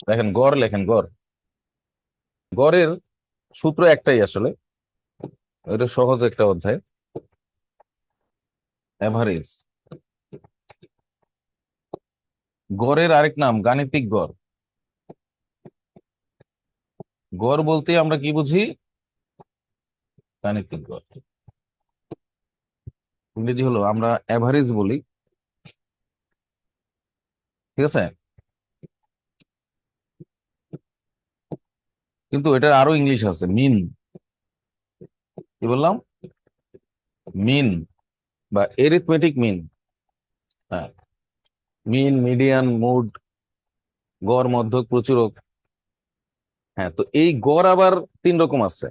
দেখেন গড় লেখেন, গড়। গড়ের সূত্র একটাই আসলে, এটা সহজ একটা অধ্যায়, এভারেজ। গড়ের আরেক নাম গাণিতিক গড়। গড় বলতে আমরা কি বুঝি? গাণিতিক গড়। ইংরেজি হলো আমরা এভারেজ বলি, ঠিক আছে? কিন্তু এটার আরো ইংলিশ আছে, মিন। কি বললাম? মিন বা এরিথমেটিক মিন। হ্যাঁ, মিন, মিডিয়ান, মুড, গড়, মধ্যক, প্রচুরক। হ্যাঁ, তো এই গড় আবার তিন রকম আছে: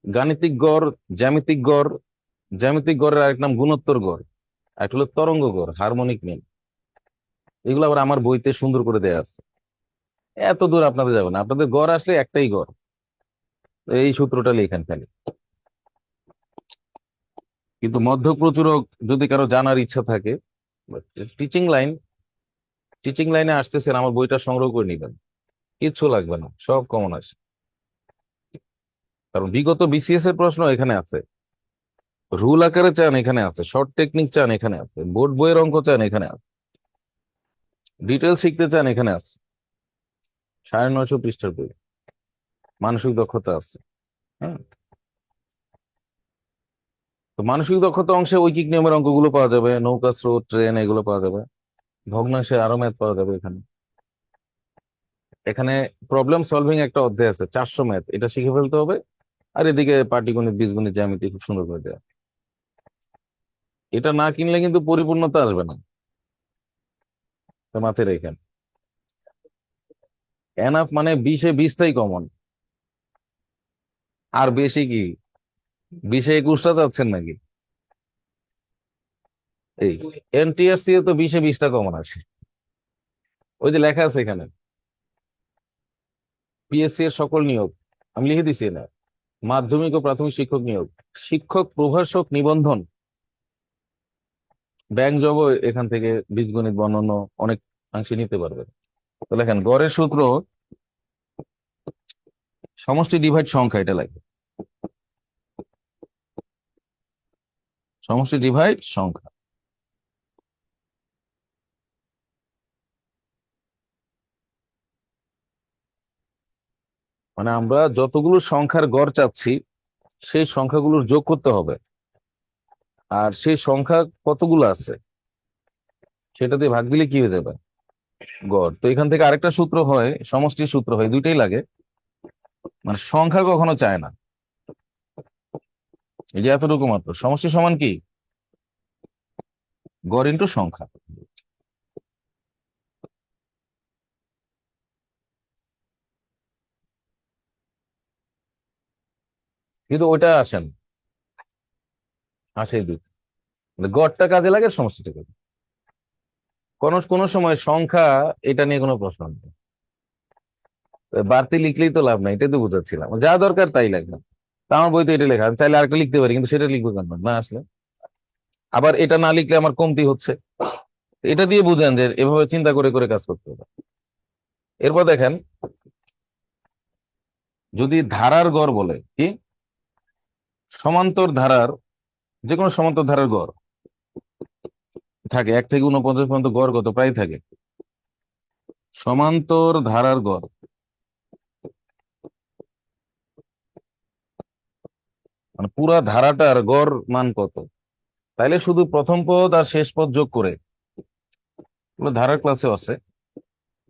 গাণিতিক গড়, জ্যামিতিক গড়। জ্যামিতিক গড়ের আরেক নাম গুণোত্তর গড়, আর একটা হলো তরঙ্গ গড়, হারমোনিক মিন। এগুলো আবার আমার বইতে সুন্দর করে দেয়া আছে। এত দূর আপনাদের যাবে না, আপনাদের গড় আসলে একটাই গড়। তো এই সূত্রটা লেখেন খালি। কিন্তু মধ্য প্রচুরক যদি কারো জানার ইচ্ছা থাকে, টিচিং লাইন, টিচিং লাইনে আসতেছেন, আমার বইটা সংগ্রহ করে নিবেন। কিচ্ছু লাগবে না, সব কমন আসে। কারণ বিগত বিসিএস এর প্রশ্ন এখানে আছে, রুল আকারে চান এখানে আছে, শর্ট টেকনিক চান এখানে আছে, বোর্ড বইয়ের অঙ্ক চান এখানে আছে, ডিটেলস শিখতে চান এখানে আছে। 950 পৃষ্ঠার বই, মানসিক দক্ষতা আছে। হ্যাঁ, তো মানসিক দক্ষতা অংশে ঐকিক নিয়মের অঙ্কগুলো পাওয়া যাবে, নৌকা, স্রোত, ট্রেন, এগুলো পাওয়া যাবে। ভগ্নাংশের আরো ম্যাথ পাওয়া যাবে এখানে। এখানে প্রবলেম সলভিং একটা অধ্যায় আছে, 400 ম্যাথ, এটা শিখে ফেলতে হবে। আর এদিকে পাটিগণিত, বীজগণিত, জ্যামিতি খুব সুন্দর করে দেওয়া। এটা না কিনলে কিন্তু পরিপূর্ণতা আসবে না, তো মাথায় রেখেন। এনাফ মানে 20-এ 20টাই কমন। আর বেশি কি? 20-এ 21টা যাচ্ছেন নাকি? এই এনটিআরসি এ তো 20-এ 20টা কমন আছে। ওই যে লেখা আছে এখানে, পিএসসি এর সকল নিয়োগ, আমি লিখে দিছি না, মাধ্যমিক ও প্রাথমিক শিক্ষক নিয়োগ, শিক্ষক প্রভাষক নিবন্ধন, ব্যাংক জব, এখান থেকে বীজগণিত বর্ণন অনেক অংশে নিতে পারবে। তো লেখেন গড়ের সূত্র সমষ্টি ডিভাইড সংখ্যা, এটা লাগে সমষ্টি ডিভাইড সংখ্যা। মানে আমরা যতগুলো সংখ্যার গড় চাচ্ছি, সেই সংখ্যাগুলোর যোগ করতে হবে, আর সেই সংখ্যা কতগুলো আছে সেটা দিয়ে ভাগ দিলে কি হয়ে যাবে? গড়। তো এখান থেকে আরেকটা সূত্র হয়, সমষ্টির সূত্র হয়, দুইটাই লাগে। মানে সংখ্যা কখনো চায় না, এই যে এতটুকু মাত্র, সমষ্টি সমান কি? গড় ইন্টু সংখ্যা। কিন্তু ওইটা আসেন, আসে দুই, মানে গড়টা কাজে লাগে, সমষ্টিটা কাজে। কোন কোন সময় সংখ্যা, এটা নিয়ে কোনো প্রশ্ন নেই। বাড়তি লিখলেই তো লাভ নাই, এটাই তো বুঝাচ্ছিলাম, যা দরকার তাই লাগবে। তা আমার বইতে এটা লেখা, আমি চাইলে আরেকটা লিখতে পারি, কিন্তু সেটা লিখবো কেন না আসলে? আবার এটা না লিখলে আমার কমতি হচ্ছে। এটা দিয়ে বুঝেন যে এভাবে চিন্তা করে করে কাজ করতে হবে। এরপর দেখেন, যদি ধারার গড় বলে কি, সমান্তর ধারার, যে কোনো সমান্তর ধারার গড় থাকে 1 থেকে 49 পর্যন্ত, গড় কত প্রায় থাকে? সমান্তর ধারার গড় মানে পুরা ধারাটার গড় মান কত? তাইলে শুধু প্রথম পদ আর শেষ পদ যোগ করে, এগুলো ধারার ক্লাসে আছে,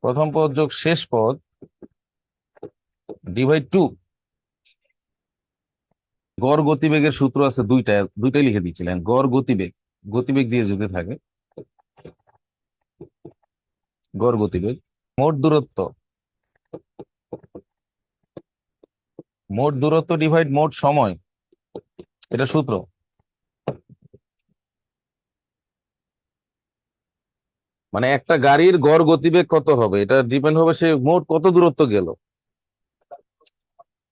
প্রথম পদ যোগ শেষ পদ ডিভাইড 2। গড় গতিবেগের সূত্র আছে দুইটা, দুইটাই লিখে দিয়েছিলেন। গড় গতিবেগ, গতিবেগ দিয়ে যদি থাকে, গড় গতিবেগ, মোট দূরত্ব, মোট দূরত্ব ডিভাইড মোট সময়, এটা সূত্র। মানে একটা গাড়ির গড় গতিবেগ কত হবে, এটা ডিপেন্ড হবে সে মোট কত দূরত্ব গেল,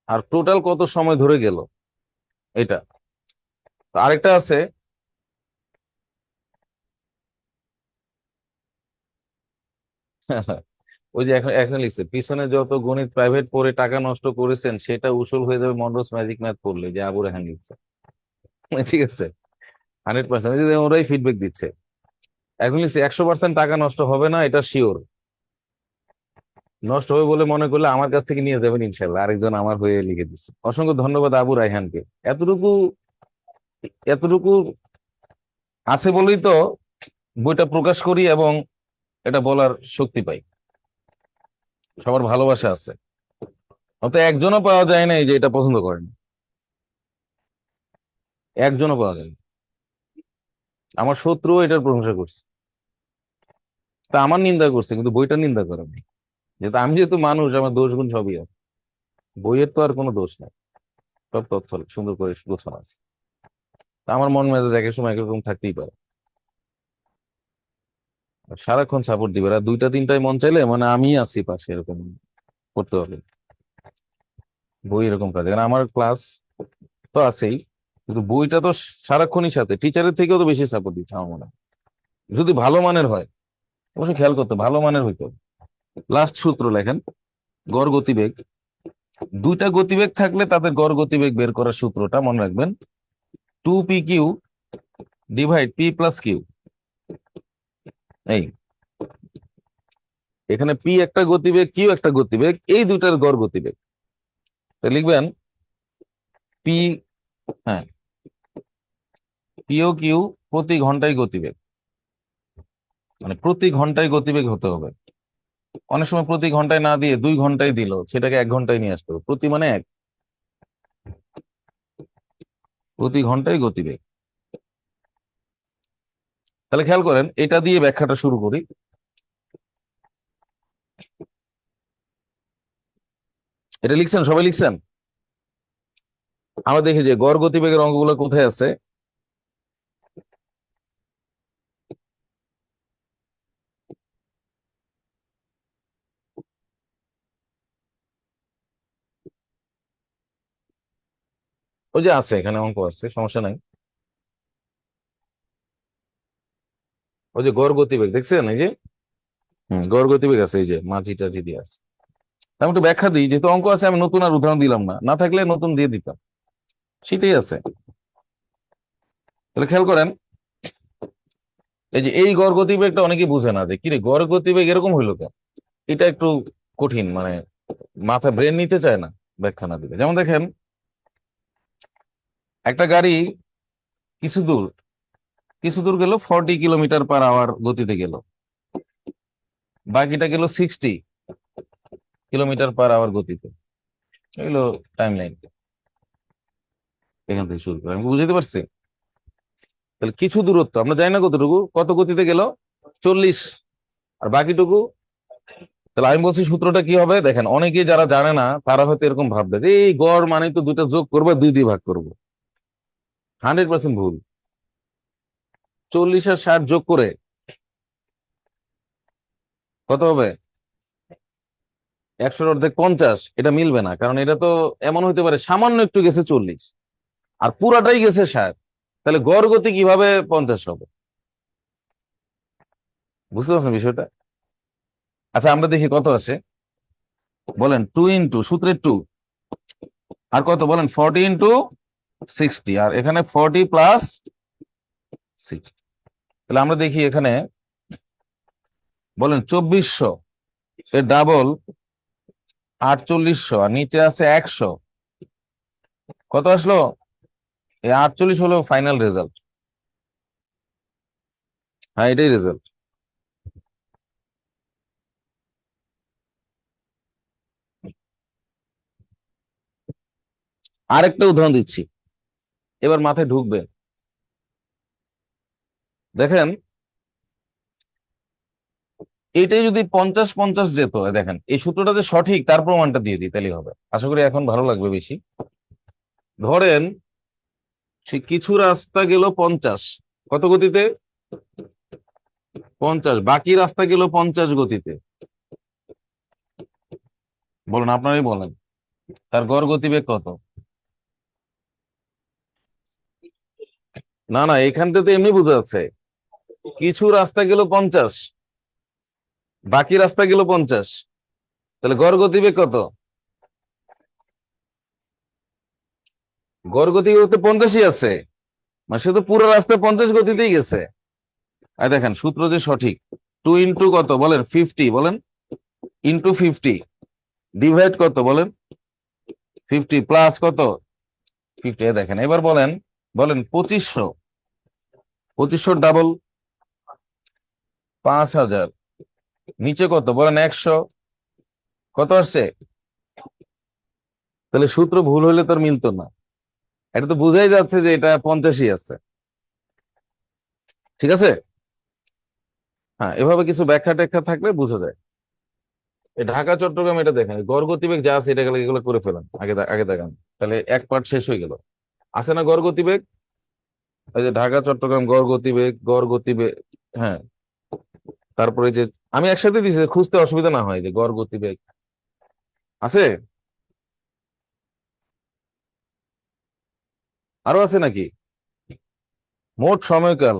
আর টোটাল কত সময় ধরে গেল, এটা। তো আরেকটা আছে, ওই যে এখন এখন লিখছে পিছনে যত গণিত প্রাইভেট পড়ে টাকা নষ্ট করেছেন সেটা উসুল হয়ে যাবে মনরোস ম্যাজিক ম্যাথ পড়লে, যে আবু রেহান লিখছে। ঠিক আছে, 100%। ওরাই ফিডব্যাক দিচ্ছে। এখন লিখছে 100% টাকা নষ্ট হবে না, এটা শিওর। নষ্ট হবে বলে মনে করলে আমার কাছ থেকে নিয়ে যাবেন ইনশাল্লাহ। আরেকজন আমার হয়ে লিখে দিচ্ছে। অসংখ্য ধন্যবাদ আবু রায়হানকে। এতটুকু এতটুকু আছে বলেই তো বইটা প্রকাশ করি এবং এটা বলার শক্তি পাই। সবার ভালোবাসা আছে, অত একজনও পাওয়া যায় না এই যে এটা পছন্দ করেন। একজনও পাওয়া যায় না। আমার শত্রু এটার প্রশংসা করছে, তা আমার নিন্দা করছে কিন্তু বইটার নিন্দা করে নাই। যেহেতু আমি যেহেতু মানুষ, আমার দোষ গুণ সবই আছে। বইয়ের তো আর কোনো দোষ নাই, সব তথ্য সুন্দর করে গোছানো আছে। তা আমার মন মেজাজ এক এক সময় একরকম থাকতেই পারে। আর সারাক্ষণ সাপোর্ট দিবে, আর দুইটা তিনটায় মন চাইলে মানে আমি আছি পাশে, এরকম করতে হবে। বই এরকম কাজ, কারণ আমার ক্লাস তো আছেই, কিন্তু বইটা তো সারাক্ষণই সাথে, টিচারের থেকেও তো বেশি সাপোর্ট দিচ্ছে আমার মনে হয়। যদি ভালো মানের হয়, অবশ্যই খেয়াল করতে ভালো মানের হইতো। লাস্ট সূত্র লেখেন, গড় গতিবেগ। দুইটা গতিবেগ থাকলে তাদের গড় গতিবেগ বের করার সূত্রটা মনে রাখবেন, 2p/q ডিভাইড p+q। এই এখানে পি একটা গতিবেগ, কিউ একটা গতিবেগ, এই দুইটার গড় গতিবেগ। তো লিখবেন পি, হ্যাঁ, পি ও কিউ প্রতি ঘন্টায় গতিবেগ, মানে প্রতি ঘন্টায় গতিবেগ হতে হবে। অনেক সময় প্রতি ঘন্টায় না দিয়ে 2 ঘন্টায় দিল, সেটাকে 1 ঘন্টায় নিয়ে আসতে হবে। প্রতি মানে এক, প্রতি ঘন্টায় গতিবেগ। তাহলে খেয়াল করেন, এটা দিয়ে ব্যাখ্যাটা শুরু করি। এটা লিখছেন, সবাই লিখছেন? আমরা দেখি যে গড় গতিবেগের অঙ্কগুলো কোথায় আছে। ওই যে আছে, এখানে অঙ্ক আছে, সমস্যা নাই। ওই যে গড় গতিবেগ দেখছেন, এই যে গড় গতিবেগ আছে, এই যে মাঝি টাঝি দিয়ে আছে। আমি একটু ব্যাখ্যা দিই, যেহেতু অঙ্ক আছে আমি নতুন আর উদাহরণ দিলাম না, না থাকলে নতুন দিয়ে দিতাম। সেটাই আছে। তাহলে খেয়াল করেন, এই যে এই গড় গতিবেগটা অনেকে বুঝে না, যে কিরে গড় গতিবেগ এরকম হইলো কেন। এটা একটু কঠিন, মানে মাথা ব্রেন নিতে চায় না ব্যাখ্যা না দিলে। যেমন দেখেন, একটা গাড়ি কিছু দূর কিছু দূর গেল 40 কিলোমিটার/আওয়ার গতিতে গেল, বাকিটা গেল 60 কিলোমিটার/আওয়ার গতিতে। এগুলো টাইম লাইন, এখান থেকে শুরু করে আমি বুঝতে পারছি। তাহলে কিছু দূরত্ব আমরা জানি না কতটুকু, কত গতিতে গেল, 40, আর বাকিটুকু। তাহলে আমি বলছি সূত্রটা কি হবে দেখেন, অনেকে যারা জানে না তারা হয়তো এরকম ভাববে যে এই গড় মানে তো দুইটা যোগ করবো, 2 দিয়ে ভাগ করবো। 100% ভুল। 40 আর 60 যোগ করে কত হবে? 100 অর্ধেক 50। এটা মিলবে না, কারণ এটা তো এমন হইতে পারে সামান্য একটু গেছে 40 আর পুরাটাই গেছে 60। তাহলে গড় গতি কিভাবে 50 হবে? বুঝতে পারছেন বিষয়টা? আচ্ছা আমরা দেখি কত আসে। বলেন 2 সূত্রের 2, আর কত বলেন 40 × 60, আর এখানে 40 + 60। তাহলে আমরা দেখি এখানে, বলেন 2400 এর ডাবল 4800, আর নিচে আছে 100, কত আসলো? এই 48 হলো ফাইনাল রেজাল্ট। হ্যাঁ, এটাই রেজাল্ট। আরেকটা উদাহরণ দিচ্ছি, এবার মাথায় ঢুকবে। দেখেন, এইটাই যদি 50-50 যেত, দেখেন এই সূত্রটা যে সঠিক তার প্রমাণটা দিয়ে দিই, তাহলে হবে। আশা করি এখন ভালো লাগবে বেশি। ধরেন সে কিছু রাস্তা গেল 50, কত গতিতে? 50। বাকি রাস্তা গেল 50 গতিতে। বলুন, আপনারাই বলেন, তার গড় গতিবেগ কত? না না, এখানটাতে এমনি বোঝা যাচ্ছে, কিছু রাস্তা গেল 50, বাকি রাস্তা গেল 50, তাহলে গড় গতিবেগ কত? গড় গতিবেগ তো 50ই আছে, মানে সে তো পুরো রাস্তায় 50 গতিতেই গেছে। আর দেখেন সূত্র যে সঠিক, 2 ইন্টু কত বলেন, 50 বলেন, ইন্টু 50 ডিভাইড কত বলেন, 50 প্লাস কত, 50। দেখেন এবার বলেন, বলেন 2500, 2500 ডাবল 5000, নিচে কত বলেন 100, কত আসছে? তাহলে সূত্র ভুল হলে তোর মিলতো না, এটা তো বোঝাই যাচ্ছে যে এটা 50ই আছে। ঠিক আছে। হ্যাঁ, এভাবে কিছু ব্যাখ্যা ট্যাখ্যা থাকলে বোঝা যায়। এই ঢাকা চট্টগ্রাম এটা দেখেন, গড় গতিবেগ যা আছে এটা এগুলো করে ফেলেন, আগে দেখান, তাহলে এক পার্ট শেষ হয়ে গেল। আছে না গড় গতিবেগ? এই যে ঢাকা চট্টগ্রাম গড় গতিবেগ, হ্যাঁ। তারপরে যে আমি একসাথে দিছি, খুঁজতে অসুবিধা না হয়, যে গড় গতিবেগ আছে, আরো আছে নাকি? মোট সময়কাল,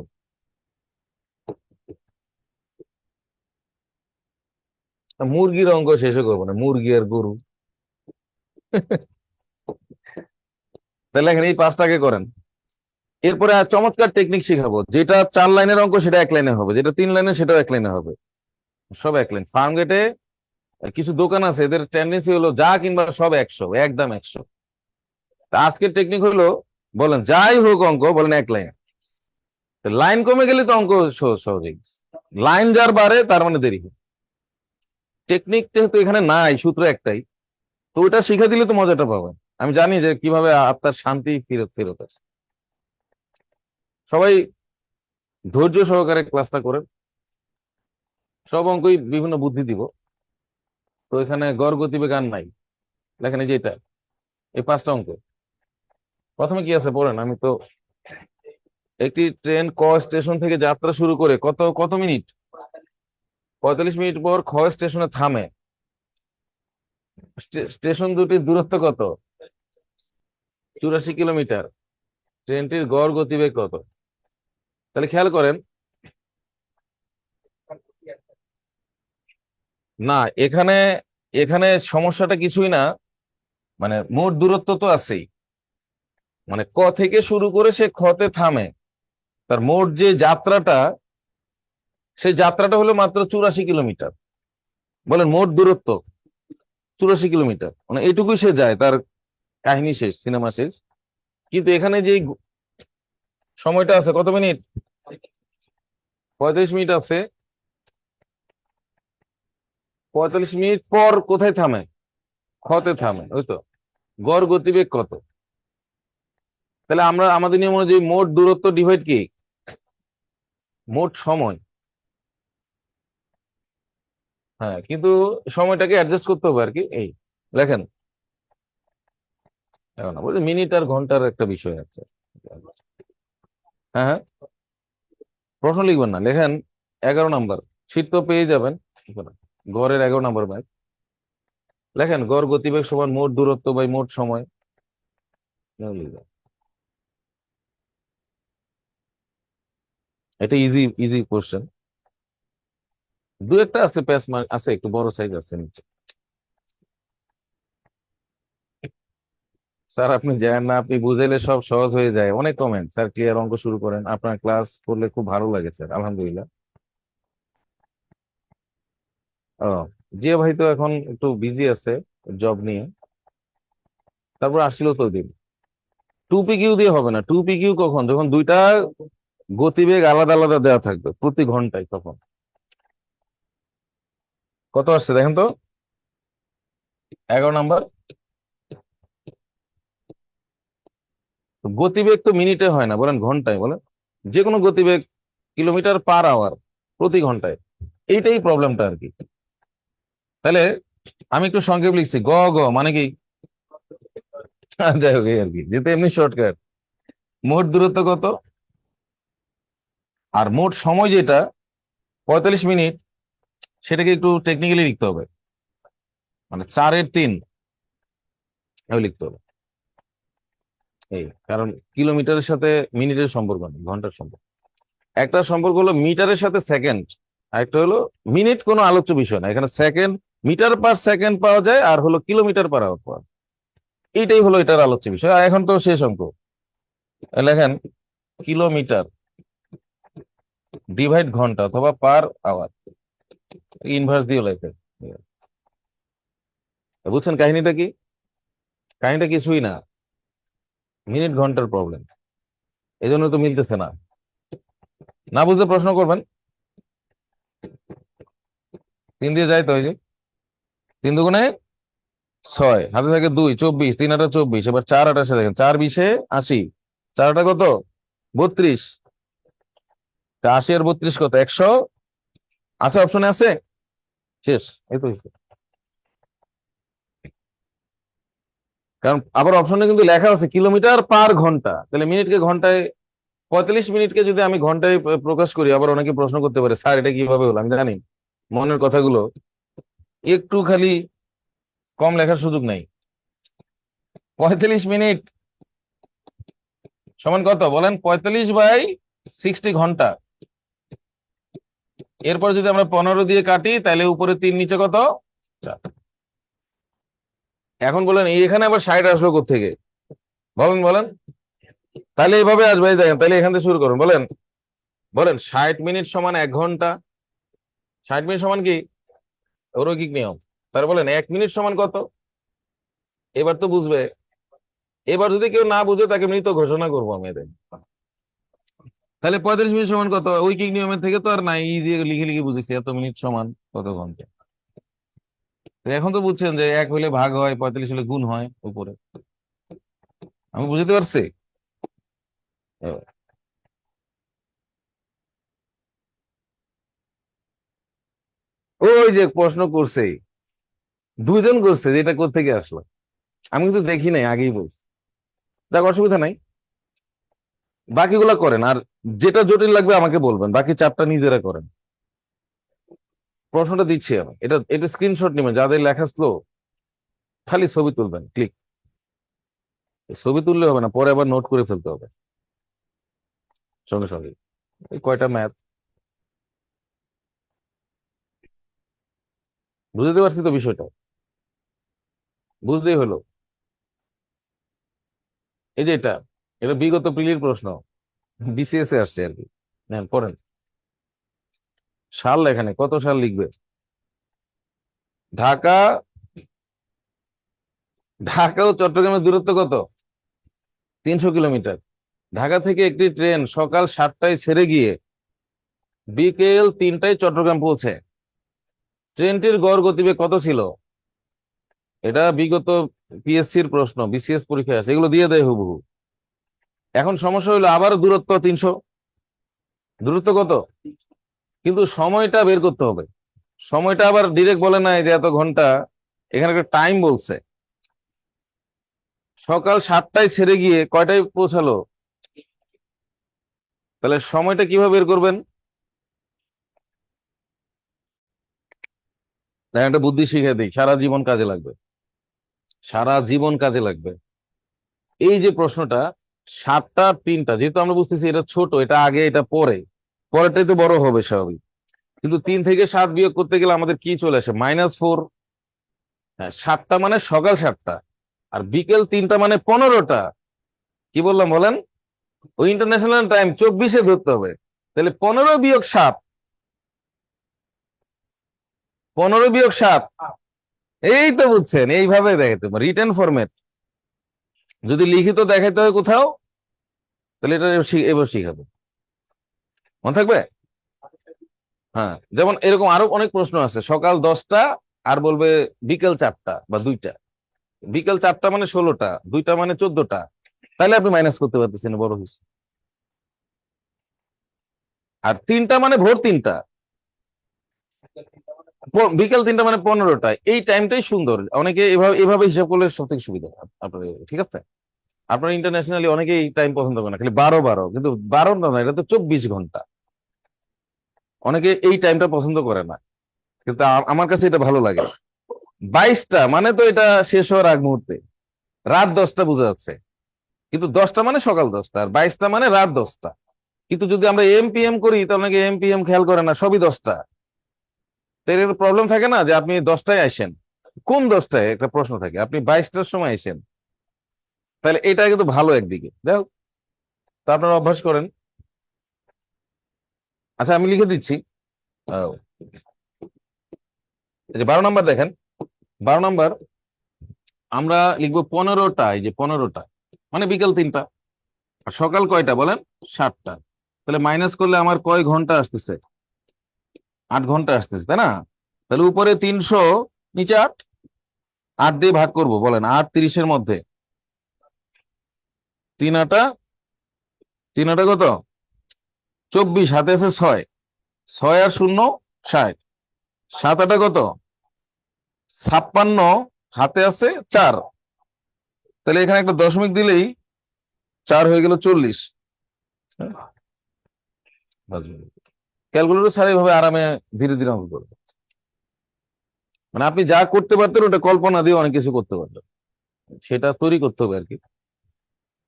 মুরগির অঙ্ক শেষে করবো না, মুরগি আর গরু। তাহলে এখানে এই 5টাকে করেন। এরপরে আর চমৎকার টেকনিক শিখাবো, যেটা 4 লাইনের অঙ্ক সেটা 1 লাইনে হবে, যেটা 3 লাইনের সেটাও 1 লাইনে হবে, সব 1 লাইন। ফার্ম গেটে কিছু দোকান আছে, এদের টেন্ডেন্সি হলো যা কিনবা সব 100, একদম 100। তা আজকের টেকনিক হলো, বলেন যাই হোক অঙ্ক বলেন 1 লাইন। লাইন কমে গেলে তো অঙ্ক সহজেই, লাইন যার বাড়ে তার মানে দেরি হয়। টেকনিক যেহেতু এখানে নাই, সূত্র একটাই, তো ওটা শিখে দিলে তো মজাটা পাবেন। আমি জানি যে কিভাবে আপনার শান্তি ফেরত ফেরত আসে। সবাই ধৈর্য সহকারে ক্লাসটা করেন, সব অঙ্কই বিভিন্ন বুদ্ধি দিব। তো এখানে গড় গতিবেগ আর নাই, দেখেন এই যে এটা, এই 5টা অঙ্ক। প্রথমে কি আছে পড়েন, আমি তো, একটি ট্রেন ক স্টেশন থেকে যাত্রা শুরু করে কত কত মিনিট, 45 মিনিট পর খ স্টেশনে থামে। স্টেশন দুটির দূরত্ব কত? 84 কিলোমিটার। ট্রেনটির গড় গতিবেগ কত? তাহলে খেয়াল করেন, না এখানে, এখানে সমস্যাটা কিছুই না, মানে মোট দূরত্ব তো আছেই, মানে ক থেকে শুরু করে সে খতে থামে, তার মোট যে যাত্রাটা, সেই যাত্রাটা হলো মাত্র 84 কিলোমিটার। বলেন মোট দূরত্ব 84 কিলোমিটার, মানে এইটুকুই সে যায়, তার কাহিনী শেষ, সিনেমা শেষ। কিন্তু এখানে যে সময়টা আছে কত মিনিট, 45 মিনিট আছে, 45 মিনিট পর কোথায় থামে, খতে থামে, ওই তো। গড় গতিবেগ কত? তাহলে আমরা আমাদের নিয়ম অনুযায়ী মোট দূরত্ব ডিভাইড কি মোট সময়। হ্যাঁ, কিন্তু সময়টাকে অ্যাডজাস্ট করতে হবে আর কি, এই লেখেন। এখন না বলছি, মিনিট আর ঘন্টার একটা বিষয় আছে। হ্যাঁ হ্যাঁ, প্রশ্ন লিখবেন না, লেখেন 11 নাম্বার, শীট তো পেয়ে যাবেন। গড়ের 11 নাম্বার ম্যাথ, লেখেন গড় গতিবেগ সমান মোট দূরত্ব বাই মোট সময়। লিখবেন। এটা ইজি ইজি কোশ্চেন, দু একটা আছে প্যাস মার্ক আছে, একটু বড় সাইজ আছে নিচে। স্যার আপনি জানেন না, আপনি বুঝাইলে সব সহজ হয়ে যায়, অনেক কমেন্ট, স্যার ক্লিয়ার অঙ্ক শুরু করেন, আপনার ক্লাস করলে খুব ভালো লাগে স্যার, আলহামদুলিল্লাহ। ও, জিয়া ভাই তো এখন একটু বিজি আছে জব নিয়ে। তারপর আসছিল তো দিন, 2PQ দিয়ে হবে না, 2PQ কখন, যখন দুইটা গতিবেগ আলাদা আলাদা দেওয়া থাকবে প্রতি ঘন্টায়, তখন। কত আসছে দেখেন তো, 11 নাম্বার। গতিবেগ তো মিনিটে হয় না, বলেন ঘন্টায় বলেন, যে কোনো গতিবেগ, কিলোমিটার/আওয়ার, প্রতি ঘন্টায়। এইটাই প্রবলেমটা আর কি। তাহলে আমি একটু সংক্ষেপ লিখছি, গ গ মানে কি, যাই হোক এই আর কি, যেতে এমনি শর্টকাট। মোট দূরত্ব কত, আর মোট সময় যেটা 45 মিনিট, সেটাকে একটু টেকনিক্যালি লিখতে হবে, মানে 4/3 লিখতে হবে। এই কারণ কিলোমিটারের সাথে মিনিটের সম্পর্ক নেই, ঘন্টার সম্পর্ক। একটা সম্পর্ক হলো মিটারের সাথে সেকেন্ড, আরেকটা হলো মিনিট, কোনো আলোচ্য বিষয় না এখানে। সেকেন্ড, মিটার পার সেকেন্ড পাওয়া যায়, আর হলো কিলোমিটার পার আওয়ার পাওয়া যায়। এইটাই হলো এটার আলোচ্য বিষয়। আর এখন তো শেষ অঙ্ক, লেখেন কিলোমিটার ডিভাইড ঘন্টা অথবা পার আওয়ার, ইনভার্স দিয়ে লেখে। বুঝছেন কাহিনীটা কি? কাহিনীটা কিছুই না, মিনিট ঘন্টার প্রবলেম, এই জন্য তো মিলতেছে না। না বুঝলে প্রশ্ন করবেন। 3 দিয়ে যায় তো, ওই যে 3 দুগুণে 6, হাতে থাকে 2, 24, 3 8 24, এবার 4 8 দেখেন, 4 20 80, 4 8 কত, 32, 80 আর 32 কত, 100 আছে, অপশনে আছে, শেষ, এই তো হইছে। কারণ আবার অপশনে কিন্তু লেখা আছে কিলোমিটার পার ঘন্টা, তাহলে মিনিটকে ঘন্টায়, 45 মিনিটকে যদি আমি ঘন্টায় প্রকাশ করি, আবার অনেকে প্রশ্ন করতে পারে স্যার এটা কিভাবে হলো। আমি জানি মনের কথাগুলো, একটু খালি কম লেখার সুযোগ নাই। 45 মিনিট সমান কত বলেন, 45/60 ঘন্টা। এরপর যদি আমরা 15 দিয়ে কাটি, তাহলে উপরে 3, নিচে কত, 4। এখন বলেন এখানে আবার 60 আসলো কোত্থেকে, বলেন বলেন। তাহলে এইভাবে আসবে, এই দেখেন, তাহলে এখান থেকে শুরু করুন, বলেন বলেন। 60 মিনিট সমান 1 ঘন্টা, 60 মিনিট সমান কি রৈখিক নিয়ম। তার বলেন 1 মিনিট সমান কত, এবার তো বুঝবে। এবার যদি কেউ না বুঝে তাকে মৃত ঘোষণা করবো আমি এদের। তাহলে 45 মিনিট সমান কত, ঐকিক নিয়মের থেকে তো আর নাই, ইজি লিখে লিখে বুঝেছি, এত মিনিট সমান কত ঘন্টা। তো এখন তো বুঝছেন যে 1 হলে ভাগ হয়, 45 হলে গুণ হয় উপরে। আমি বুঝতে পারছি। ওই যে প্রশ্ন করছে, 2 জন করছে, যে এটা কোত্থেকে আসলো, আমি কিন্তু দেখি নাই, আগেই বলছি। দেখ অসুবিধা নাই, বাকিগুলা করেন, আর যেটা জটিল লাগবে আমাকে বলবেন, বাকি 4টা নিজেরা করেন। প্রশ্নটা দিচ্ছি আমি, এটা এটা স্ক্রিনশট নেবেন, যাদের লেখা স্লো, খালি ছবি তুলবেন, ক্লিক। ছবি তুললে হবে না, পরে আবার নোট করে ফেলতে হবে সঙ্গে সঙ্গে। এই কয়টা ম্যাথ, বুঝতে পারছি তো বিষয়টা, বুঝতেই হলো। এই যে এটা, এটা বিগত পিলির প্রশ্ন, বিসিএস এ আসছে আর কি। নেন পড়েন, সাল এখানে কত সাল লিখবে। ঢাকা, ঢাকা ও চট্টগ্রামের দূরত্ব কত, 300 কিলোমিটার। ঢাকা থেকে একটি ট্রেন সকাল 7টায় ছেড়ে গিয়ে বিকেল 3টায় চট্টগ্রাম পৌঁছে, ট্রেনটির গড় গতিবেগ কত ছিল। এটা বিগত পিএসসির প্রশ্ন, বিসিএস পরীক্ষায় আছে, এগুলো দিয়ে দেয় হুবহু। এখন সমস্যা হলো আবার দূরত্ব 300, দূরত্ব কত, কিন্তু সময়টা বের করতে হবে। সময়টা আবার ডিরেক্ট বলে নাই যে এত ঘন্টা, এখানে একটা টাইম বলছে। সকাল 7টায় ছেড়ে গিয়ে কয়টায় পৌঁছালো, তাহলে সময়টা কিভাবে বের করবেন। তাই একটা বুদ্ধি শিখে দিই, সারা জীবন কাজে লাগবে, সারা জীবন কাজে লাগবে। এই যে প্রশ্নটা, 7টা 3টা, যেহেতু আমরা বুঝতেছি এটা ছোট, এটা আগে এটা পরে, পরেরটাই তো বড় হবে স্বাভাবিক। কিন্তু 3 থেকে 7 বিয়োগ করতে গেলে আমাদের কি চলে আসে, -4। হ্যাঁ, 7টা মানে সকাল 7টা, আর বিকেল 3টা মানে 15টা। কি বললাম বলেন, ওই ইন্টারন্যাশনাল টাইম 24-এ ধরতে হবে। তাহলে 15 - 7, 15 - 7, এই তো বুঝছেন, এইভাবে দেখাতে রিটেন ফরম্যাট। যদি লিখিত দেখাইতে হয় কোথাও, তাহলে এটা এবার শিখাবো, মনে থাকবে। হ্যাঁ, যেমন এরকম আরো অনেক প্রশ্ন আছে, সকাল 10টা আর বলবে বিকেল 4টা বা 2টা, বিকেল 4টা মানে 16টা, 2টা মানে 14টা, তাহলে আপনি মাইনাস করতে পারতেছেন, বড় হয়েছে। আর 3টা মানে ভোর 3টা, বিকেল 3টা মানে 15টা, এই টাইমটাই সুন্দর। অনেকে এভাবে এভাবে হিসাব করলে সব থেকে সুবিধা হয় আপনার, ঠিক আছে। আপনার ইন্টারন্যাশনালি অনেকেই টাইম পছন্দ করে না, খালি 12 12, কিন্তু 12 না, এটা তো 24 ঘন্টা। অনেকে এই টাইমটা পছন্দ করে না, কিন্তু আমার কাছে এটা ভালো লাগে। 22টা মানে তো এটা শেষ হওয়ার আগ মুহূর্তে, রাত 10টা বোঝা যাচ্ছে। কিন্তু 10টা মানে সকাল 10টা, আর 22টা মানে রাত 10টা। কিন্তু যদি আমরা এম পি এম করি, তাহলে অনেকে এম পি এম খেয়াল করে না, সবই 10টা। তো এর প্রবলেম থাকে না যে আপনি 10টায় আসেন, কোন 10টায় একটা প্রশ্ন থাকে, আপনি 22টার সময় আসেন, তাহলে এটা কিন্তু ভালো একদিকে, যাই হোক, তা আপনারা অভ্যাস করেন। আচ্ছা আমি লিখে দিচ্ছি। আহ, এই যে 12 নম্বর দেখেন, 12 নম্বর আমরা লিখবো 15টা, এই যে 15টা মানে বিকেল 3টা, আর সকাল কয়টা বলেন, 7টা। তাহলে মাইনাস করলে আমার কয় ঘন্টা আসতেছে, 8 ঘন্টা আসতেছে, তাই না? তাহলে উপরে 300, নিচে 8, 8 দিয়ে ভাগ করব, বলেন 8 30-এর মধ্যে 3 8 3 8 কত, 24, হাতে আছে 6, 6 আর 0 60, 7 8 কত, 56, হাতে আছে 4, তাহলে এখানে একটা দশমিক দিলেই 4 হয়ে গেল 40। ক্যালকুলেটর ছাড়া এইভাবে আরামে ধীরে ধীরে অঙ্ক করবে, মানে আপনি যা করতে পারতেন ওটা কল্পনা দিয়ে অনেক কিছু করতে পারতেন, সেটা তৈরি করতে হবে আর কি।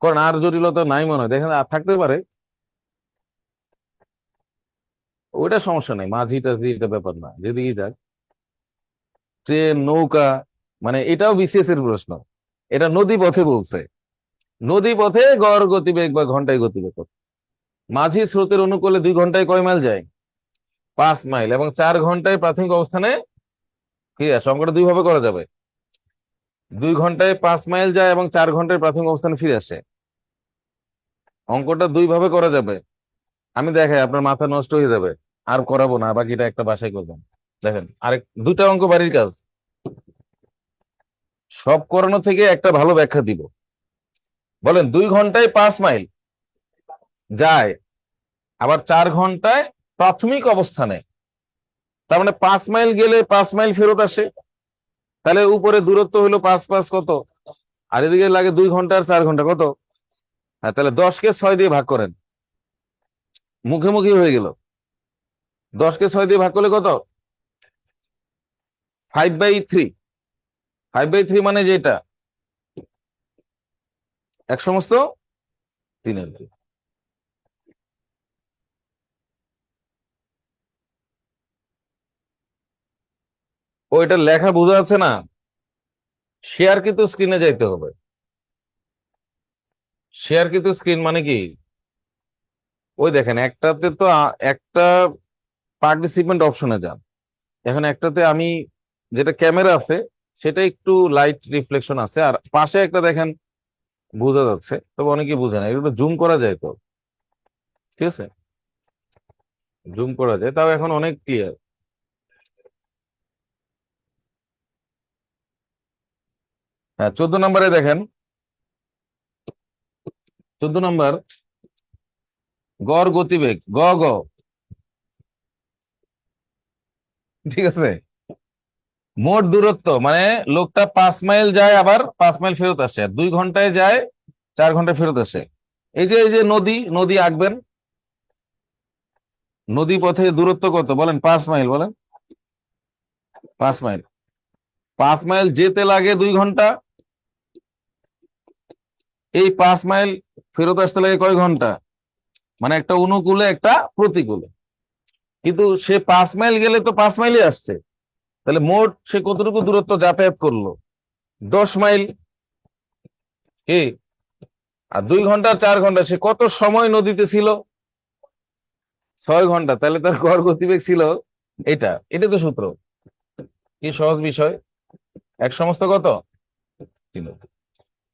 কারণ আর জটিলতা নাই মনে হয়, দেখেন আর থাকতে পারে, ওইটা সমস্যা নেই, মাঝি টাঝি এটা ব্যাপার না, যেদিকে যাক। ট্রেন, নৌকা, মানে এটাও বিসিএস এর প্রশ্ন, এটা নদী পথে বলছে, নদী পথে গড় গতিবেগ বা ঘন্টায় গতিবেগ কত? মাঝি স্রোতের অনুকূলে 2 ঘন্টায় কয় মাইল যায়, 5 মাইল, এবং 4 ঘন্টায় প্রাথমিক অবস্থানে ফিরে আসে। অঙ্কটা দুই ভাবে করা যাবে, 2 ঘন্টায় 5 মাইল যায় এবং 4 ঘন্টায় প্রাথমিক অবস্থানে ফিরে আসে। অঙ্কটা দুই ভাবে করা যাবে, আমি দেখাই, আপনার মাথা নষ্ট হয়ে যাবে, আর করাবো না, বাকিটা একটা বাসায় করবেন। দেখেন আরেক দুইটা অঙ্ক বাড়ির কাজ, সব করানো থেকে একটা ভালো ব্যাখ্যা দিব। বলেন 2 ঘন্টায় 5 মাইল যায়, আবার 4 ঘন্টায় প্রাথমিক অবস্থানে, তার মানে 5 মাইল গেলে 5 মাইল ফেরত আসে, তাহলে উপরে দূরত্ব হলো 5 5 কত, আর এদিকে লাগে 2 ঘন্টা আর 4 ঘন্টা কত। হ্যাঁ, তাহলে 10কে 6 দিয়ে ভাগ করেন, মুখে হয়ে গেল, 10কে 6 দিয়ে ভাগ করলে কত, 5/3, 5/3 মানে যেটা 1/3। ওইটা লেখা বোঝা যাচ্ছে না, শেয়ার কিন্তু স্ক্রিনে যাইতে হবে। শেয়ার কিন্তু স্ক্রিন মানে কি, ওই দেখেন একটাতে তো একটা পার্টিসিপেন্ট অপশনে যান, এখন একটাতে আমি, যেটা ক্যামেরা আছে সেটা একটু লাইট রিফ্লেকশন আছে, আর পাশে একটা দেখেন বোঝা যাচ্ছে, তবে অনেকে বোঝে না, এগুলো জুম করা যায় তো, ঠিক আছে, জুম করা যায়, তাও এখন অনেক ক্লিয়ার। হ্যাঁ, 14 নম্বরে দেখেন, 14 নম্বর গড় গতিবেগ, গ গ, ঠিক আছে, মোট দূরত্ব মানে লোকটা 5 মাইল যায় আবার 5 মাইল ফেরত আসে, আর 2 ঘন্টায় যায় 4 ঘন্টায় ফেরত আসে। এই যে নদী, নদী আঁকবেন, নদী পথে দূরত্ব কত বলেন, 5 মাইল, বলেন 5 মাইল, 5 মাইল যেতে লাগে 2 ঘন্টা, এই 5 মাইল ফেরত আসতে লাগে কয় ঘন্টা, মানে একটা অনুকূলে একটা প্রতিকূলে, কিন্তু সে 5 মাইল গেলে তো 5 মাইলই আসছে, তাহলে মোট সে কতটুকু দূরত্ব যাতায়াত করলো, 10 মাইল, কি, আর 2 ঘন্টা আর 4 ঘন্টা সে কত সময় নদীতে ছিল, 6 ঘন্টা, তাহলে তার গড় গতিবেগ ছিল এটা, এটা তো সূত্র, কি সহজ বিষয়, এক সমস্ত কত ছিল।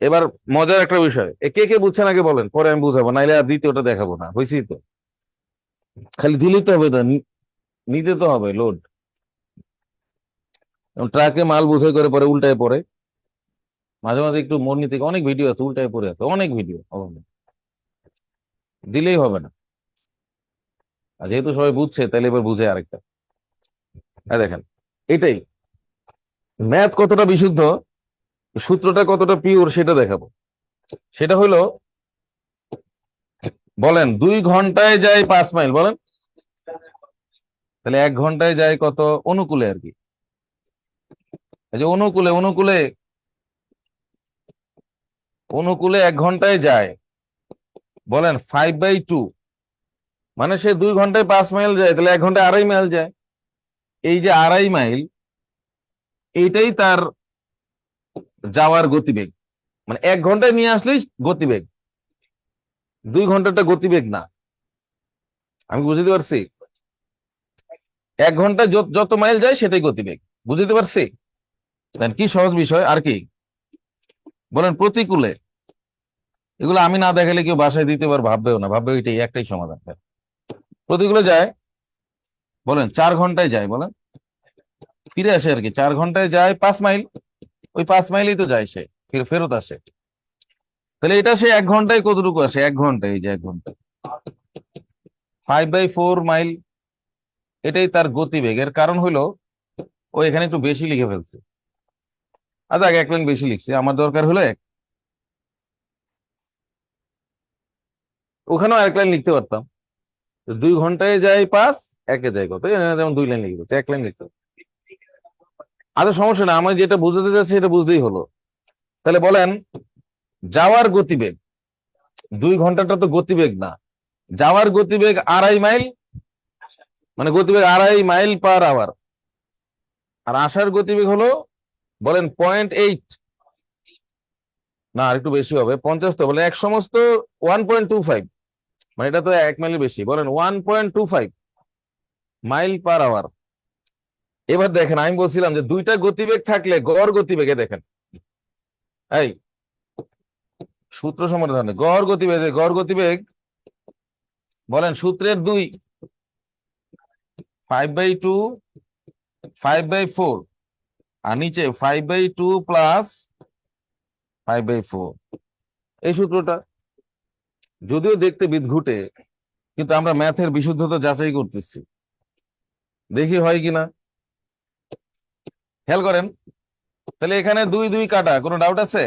এবার মজার একটা বিষয়, কে কে বুঝছেন আগে বলেন, পরে আমি বুঝাবো, নাইলে আর দ্বিতীয়টা দেখাবো না, বুঝছি তো, খালি দিলেই তো হবে, তো নিতে তো হবে লোড, ট্রাকে মাল বোঝাই করে পরে উল্টায় পড়ে, মাঝে মাঝে একটু মন নিতে, অনেক ভিডিও আছে উল্টায় পড়ে আছে, অনেক ভিডিও, দিলেই হবে না, আর যেহেতু সবাই বুঝছে তাহলে এবার বুঝে আরেকটা। দেখেন, এটাই ম্যাথ কতটা বিশুদ্ধ, সূত্রটা কতটা পিওর সেটা দেখাবো। সেটা হলো, বলেন 2 ঘন্টায় যায় 5 মাইল, বলেন, তাহলে 1 ঘন্টায় যায় কত, অনুকূলে আর কি, এই যে অনুকূলে, অনুকূলে, অনুকূলে 1 ঘন্টায় যায়, বলেন 5/2, মানে সে 2 ঘন্টায় 5 মাইল যায়, তাহলে 1 ঘন্টায় 2.5 মাইল যায়, এই যে 2.5 মাইল, এইটাই তার যাওয়ার গতিবেগ, মানে 1 ঘন্টায় নিয়ে আসলেই গতিবেগ, 2 ঘন্টাটা গতিবেগ না। আমি বুঝতে পারছি? 1 ঘন্টায় যত মাইল যায় সেটাই গতিবেগ, বুঝতে পারছি? দেন কি সহজ বিষয় আর কি। বলেন প্রতিকূলে, এগুলো আমি না দেখালে কেউ বাসায় দিতে পার ভাববেও না, ভাববে এটাই একটাই সমাধান। প্রতিকূলে যায়, বলেন 4 ঘন্টায় যায়, বলেন ফিরে আসে আর কি, 4 ঘন্টায় যায় 5 মাইল, ওই 5 মাইলই তো যায় সে, ফেরত আসে। তাহলে এটা সে 1 ঘন্টায় কতটুকু আসে? 1 ঘন্টায়, এই যে 1 ঘন্টা, 5/4 মাইল, এটাই তার গতিবেগের কারণ হলো ও এখানে একটু বেশি লিখে ফেলছে। আচ্ছা, আগে 1 লাইন বেশি লিখছে, আমার দরকার হলো ওখানেও 1 লাইন লিখতে পারতাম। তো 2 ঘন্টায় যায় 5, একে যায় কত, যেমন 2 লাইন লিখে ফেলছে, 1 লাইন লিখতে হবে। আচ্ছা সমস্যা না, আমি যেটা বুঝাতে যাচ্ছি এটা বুঝতেই হলো। তাহলে বলেন যাওয়ার গতিবেগ, 2 ঘন্টাটা তো গতিবেগ না, যাওয়ার গতিবেগ 2.5 মাইল, মানে গতিবেগ 2.5 মাইল/আওয়ার। আর আসার গতিবেগ হলো, বলেন 0.8, না আর একটু বেশি হবে, 50 তো বলে 1/125, মানে এটা তো 1 মাইলের বেশি, বলেন 1.25 মাইল/আওয়ার। এবার দেখেন, আমি বলছিলাম যে দুইটা গতিবেগ থাকলে গড় গতিবেগে দেখেন, এই সূত্র সম্বন্ধে গড় গতিবেগ বলেন সূত্রের 2, 5/2, 5/4, আর নিচে 5/2 প্লাস 5/4, এই সূত্রটা যদিও দেখতে বিদঘুটে, কিন্তু আমরা ম্যাথের বিশুদ্ধতা যাচাই করতেছি, দেখি হয় কিনা। খেয়াল করেন, তাহলে এখানে 2 2 কাটা, কোনো ডাউট আছে?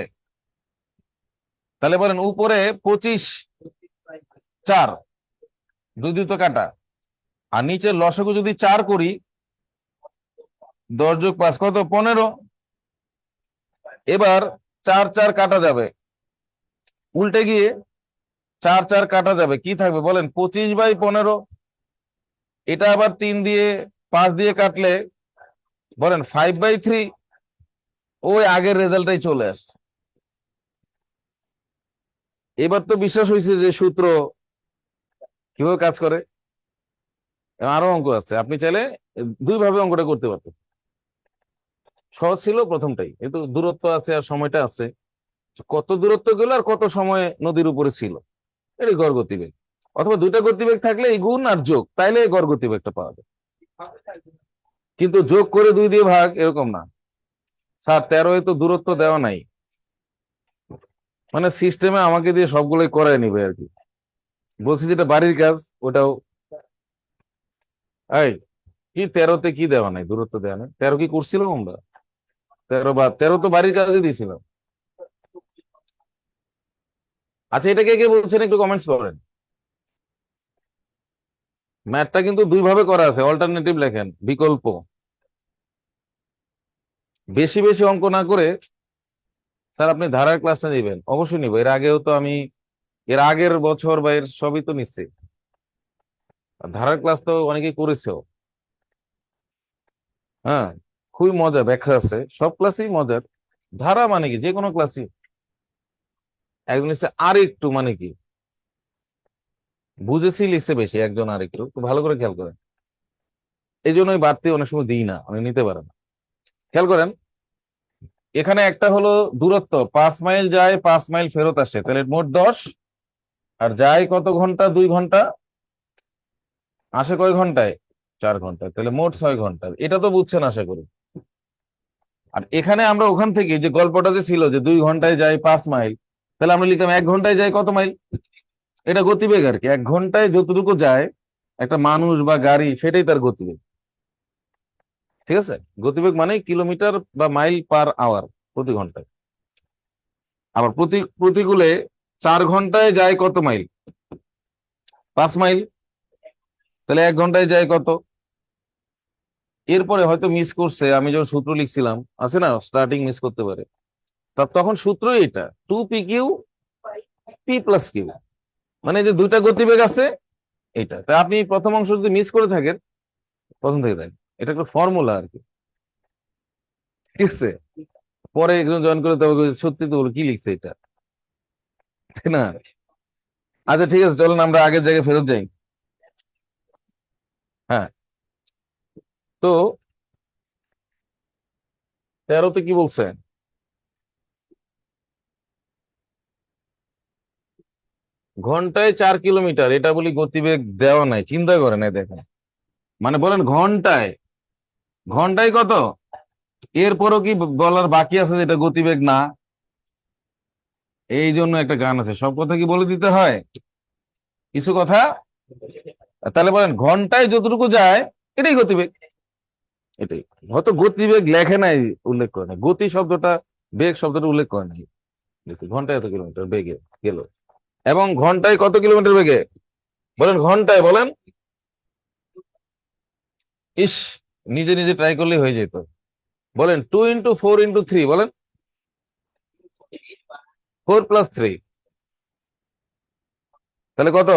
তাহলে বলেন উপরে 25/4, 2 2 তো কাটা, আর নিচে লসাগু যদি 4 করি, 10+5 কত? 15। এবার 4 4 কাটা যাবে, উল্টে গিয়ে 4 4 কাটা যাবে, কি থাকবে বলেন? 25/15। এটা আবার 3 দিয়ে 5 দিয়ে কাটলে বলেন 5/3। ওই আগের রেজাল্টটাই চলে আসছে। এবার তো বিশ্বাস হয়েছে যে সূত্র কিভাবে কাজ করে। আরো অঙ্ক আছে, আপনি চাইলে 2 ভাবে অঙ্কটা করতে পারতেন। সহজ ছিল প্রথমটাই, কিন্তু দূরত্ব আছে আর সময়টা আছে, কত দূরত্ব গেল আর কত সময় নদীর উপরে ছিল, এটাই গড় গতিবেগ। অথবা দুইটা গতিবেগ থাকলে এই গুণ আর যোগ, তাইলে গড় গতিবেগটা পাওয়া যায়। কিন্তু যোগ করে 2 দিয়ে ভাগ, এরকম না। স্যার 13 তো দূরত্ব দেওয়া নাই, মানে সিস্টেমে আমাকে দিয়ে সবগুলোই করায় নিবে আর কি। বলছি যেটা বাড়ির কাজ ওটাও। এই কি 13তে কি দেওয়া নাই? দূরত্ব দেওয়া নাই? 13 কি করছিলাম আমরা? 13 তো বাড়ির কাজে দিয়েছিলাম। আচ্ছা, এটা কে কে বলছেন একটু কমেন্টস করেন। ম্যাথটা কিন্তু 2 ভাবে করা আছে, অল্টারনেটিভ লেখেন, বিকল্প। বেশি বেশি অঙ্ক না করে, স্যার আপনি ধারার ক্লাসটা নেবেন? অবশ্যই নিব, এর আগেও তো আমি, এর আগের বছর বা এর সবই তো নিচ্ছি। আর ধারার ক্লাস তো অনেকেই করেছেও। হ্যাঁ, খুবই মজা, ব্যাখ্যা আছে, সব ক্লাসই মজার। ধারা মানে কি? যে কোনো ক্লাসই। একজন লিখছে আর একটু, মানে কি বুঝেছি লিখছে বেশি, একজন আর একটু, তো ভালো করে খেয়াল করেন। এই জন্য ওই বাড়তি অনেক সময় দিই না, উনি নিতে পারেন। খেয়াল করেন, এখানে একটা হলো দূরত্ব 5 মাইল যায়, 5 মাইল ফেরত আসে, তাহলে মোট 10। আর যায় কত ঘন্টা? 2 ঘন্টা। আসে কয় ঘন্টায়? 4 ঘন্টায়, তাহলে মোট 6 ঘন্টা। এটা তো বুঝছেন আশা করি। আর এখানে আমরা ওখান থেকে যে গল্পটা যে ছিল যে 2 ঘন্টায় যায় 5 মাইল, তাহলে আমরা লিখলাম 1 ঘন্টায় যায় কত মাইল। এটা গতিবেগ আর কি, 1 ঘন্টায় যতটুকু যায় একটা মানুষ বা গাড়ি, সেটাই তার গতিবেগ। ঠিক আছে? গতিবেগ মানে কিলোমিটার বা মাইল/আওয়ার, প্রতি ঘন্টায়। আবার প্রতিকূলে 4 ঘন্টায় যায় কত মাইল? 5 মাইল। তাহলে 1 ঘন্টায় যায় কত? এরপরে হয়তো মিস করছে, আমি যখন সূত্র লিখছিলাম, আছে না স্টার্টিং মিস করতে পারে, তখন সূত্রই এটা 2p/q, p+q, মানে যে 2টা গতিবেগ আছে এটা। তা আপনি প্রথম অংশ যদি মিস করে থাকেন, প্রথম থেকে দেখ। এটা একটা ফর্মুলা আর কি, ঠিক আছে? পরে একজন জয়েন করে তবে সত্যি তো বলো কি লিখছে এটা, ঠিক না? আচ্ছা ঠিক আছে, চলুন আমরা আগের জায়গায় ফেরত যাই। হ্যাঁ, তো 13তে কি বলছে? ঘন্টায় 4 কিলোমিটার, এটা বলি গতিবেগ দেওয়া নাই, চিন্তা করে নাই, দেখেন। মানে বলেন ঘন্টায়, ঘন্টায় কত, এরপরও কি বলার বাকি আছে যেটা গতিবেগ না? এই জন্য একটা গান আছে, সব কথা কি বলে দিতে হয়, কিছু কথা। তাহলে বলেন ঘন্টায় যতটুকু যায় এটাই গতিবেগ, এটাই। হয়তো গতিবেগ লেখে নাই, উল্লেখ করে নাই, গতি শব্দটা, বেগ শব্দটা উল্লেখ করে নাই, দেখি ঘন্টায় এত কিলোমিটার বেগে গেল। এবং ঘন্টায় কত কিলোমিটার বেগে, বলেন ঘন্টায়, বলেন। ইস, নিজে নিজে ট্রাই করলেই হয়ে যেত। বলেন 2 × 4 × 3, বলেন 4 + 3, তাহলে কত?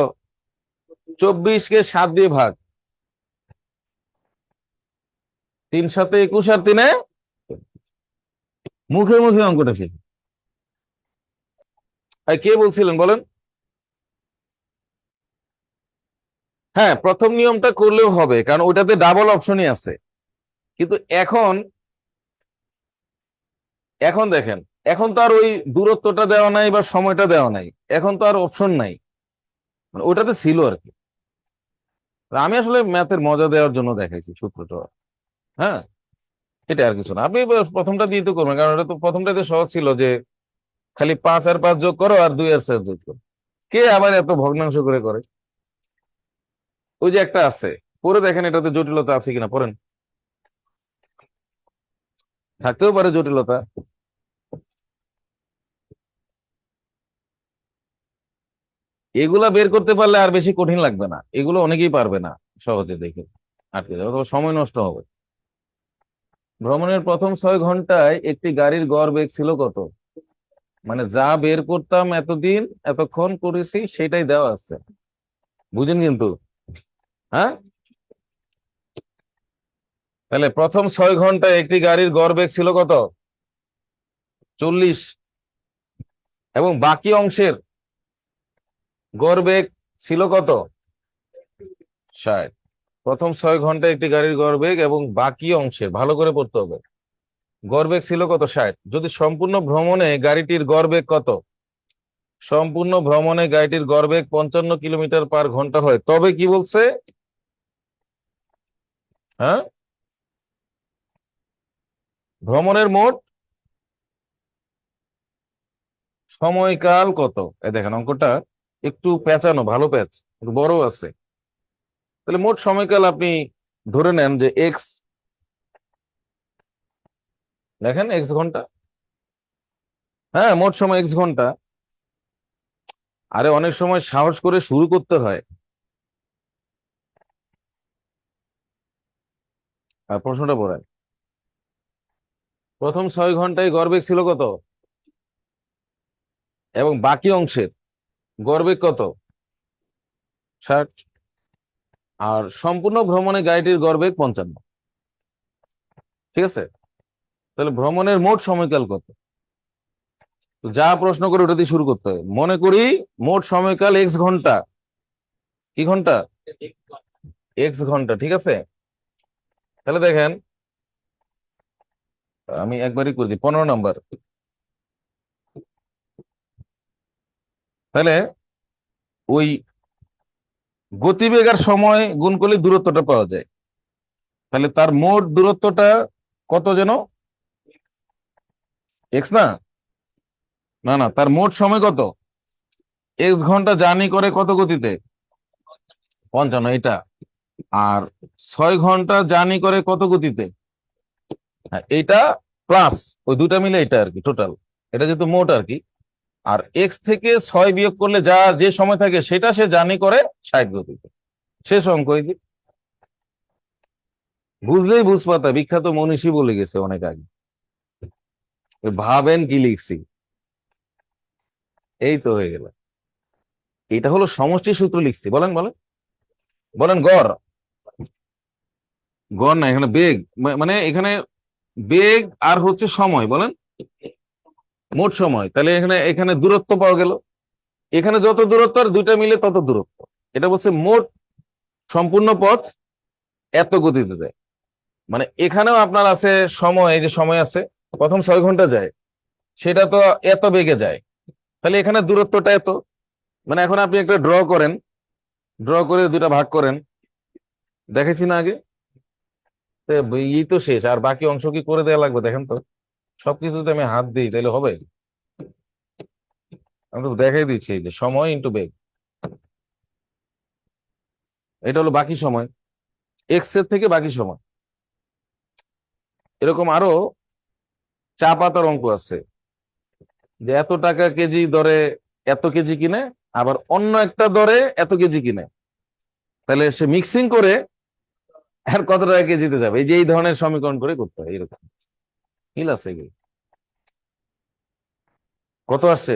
24-কে 7 দিয়ে ভাগ, 3 × 7 = 21, আর 3-এ মুখে মুখে অঙ্কটা শিখি। কে বলছিলেন বলেন? হ্যাঁ, প্রথম নিয়মটা করলেও হবে, কারণ ওইটাতে ডাবল অপশনই আছে। কিন্তু এখন, এখন দেখেন, এখন তো আর ওই দূরত্বটা দেওয়া নাই বা সময়টা দেওয়া নাই, এখন তো আর অপশন নাই, মানে ওটাতে ছিল আর কি। আমি আসলে ম্যাথের মজা দেওয়ার জন্য দেখাইছি সূত্রটা। হ্যাঁ, এটা আর কিছু না, আপনি প্রথমটা দিয়ে তো করবেন, কারণ এটা তো প্রথমটাতে সহজ ছিল যে খালি 5 আর 5 যোগ করো আর 2 আর 4 যোগ করো। কে আবার এত ভগ্নাংশ করে করে? ওই যে একটা আছে, পরে দেখেন এটাতে জটিলতা আছে কিনা, পড়েন। থাকতেও পারে জটিলতা। এগুলা বের করতে পারলে আর বেশি কঠিন লাগবে না, এগুলো অনেকেই পারবে না সহজে দেখে, আটকে যাবে অথবা সময় নষ্ট হবে। ভ্রমণের প্রথম 6 ঘন্টায় একটি গাড়ির গড় বেগ ছিল কত? মানে যা বের করতাম এতদিন, এতক্ষণ করেছি সেটাই দেওয়া আছে, বুঝেন কিন্তু। হ্যাঁ, তাহলে প্রথম 6 ঘন্টায় একটি গাড়ির গড় বেগ ছিল কত? 40। এবং বাকি অংশের গড় বেগ ছিল কত? 60। প্রথম 6 ঘন্টায় একটি গাড়ির গড় বেগ এবং বাকি অংশের, ভালো করে পড়তে হবে, গড় বেগ ছিল কত? 60। যদি সম্পূর্ণ ভ্রমণে গাড়িটির গড় বেগ কত, সম্পূর্ণ ভ্রমণে গাড়িটির গড়বেগ 55 কিলোমিটার/ঘন্টা হয়, তবে কি বলছে? হ্যাঁ, ভ্রমণের মোট সময়কাল কত? এই দেখেন অঙ্কটা একটু পেঁচানো, ভালো প্যাচ, একটু বড় আছে। তাহলে মোট সময়কাল আপনি ধরে নেন যে এক্স, দেখেন এক্স ঘন্টা। হ্যাঁ, মোট সময় এক্স ঘন্টা। আরে অনেক সময় সাহস করে শুরু করতে হয়। আর প্রশ্নটা পড়েন, প্রথম 6 ঘন্টায় গড়বেগ ছিল কত, এবং বাকি অংশের গড়বেগ কত? 60। আর সম্পূর্ণ ভ্রমণে গাড়িটির গড়বেগ 55, ঠিক আছে? তাহলে ভ্রমণের মোট সময়কাল কত? তো যা প্রশ্ন করে ওটা দিয়ে শুরু করতে হবে। মনে করি মোট সময়কাল এক্স ঘন্টা, কি ঘন্টা? এক্স ঘন্টা, ঠিক আছে? তাহলে দেখেন, আমি একবারই করে দিই, 15 নাম্বার। তাহলে ওই গতিবেগ আর সময় গুণ করলে দূরত্বটা পাওয়া যায়। তাহলে তার মোট দূরত্বটা কত যেন, এক্স না, না না, তার মোট সময় কত? এক্স ঘন্টা জার্নি করে কত গতিতে? 55, এটা। আর 6 ঘন্টা জার্নি করে কত গতিতে? হ্যাঁ, এইটা প্লাস ওই দুটা মিলে এটা আর কি টোটাল, এটা যেহেতু মোট আর কি। আর এক্স থেকে 6 বিয়োগ করলে যা যে সময় থাকে সেটা সে জার্নি করে 60 গতিতে। শেষ অঙ্ক এই যে। বুঝলেই বুঝপাতা, বিখ্যাত মনীষী বলে গেছে অনেক আগে। ওই ভাবেন কি লিখছি, এই তো হয়ে গেল। এটা হলো সমষ্টি সূত্র লিখছি, বলেন বলেন, বলেন গড়। গড় না, এখানে বেগ, মানে এখানে বেগ আর হচ্ছে সময়, বলেন মোট সময়। তাহলে এখানে এখানে দূরত্ব পাওয়া গেল, এখানে যত দূরত্ব আর দুইটা মিলে তত দূরত্ব। এটা বলছে মোট সম্পূর্ণ পথ এত গতিতে যায়। মানে এখানেও আপনার আছে সময়, এই যে সময় আছে, প্রথম 6 ঘন্টা যায়, সেটা তো এত বেগে যায়। তাহলে এখানে দূরত্বটা এত। মানে এখন আপনি একটা ড্র করেন, ড্র করে দুটা ভাগ করেন, দেখেছি না আগে? তো এই তো শেষ, আর বাকি অংশ কি করে দেওয়া লাগবে দেখেন তো। সবকিছুতে আমি হাত দিই তাহলে হবে? আমি তো দেখাই দিচ্ছি, এই যে সময় ইন্টু বেগ, এটা হলো বাকি সময়, এক্স এর থেকে বাকি সময়। এরকম আরো চা পাতার অঙ্ক আছে, যে এত টাকা কেজি দরে এত কেজি কিনে, আবার অন্য একটা দরে এত কেজি কিনে, তাহলে সে মিক্সিং করে আর কত টাকা কেজিতে যাবে, এই যে এই ধরনের সমীকরণ করে করতে হয়। এরকম মিল আছে এগুলো। কত আসছে?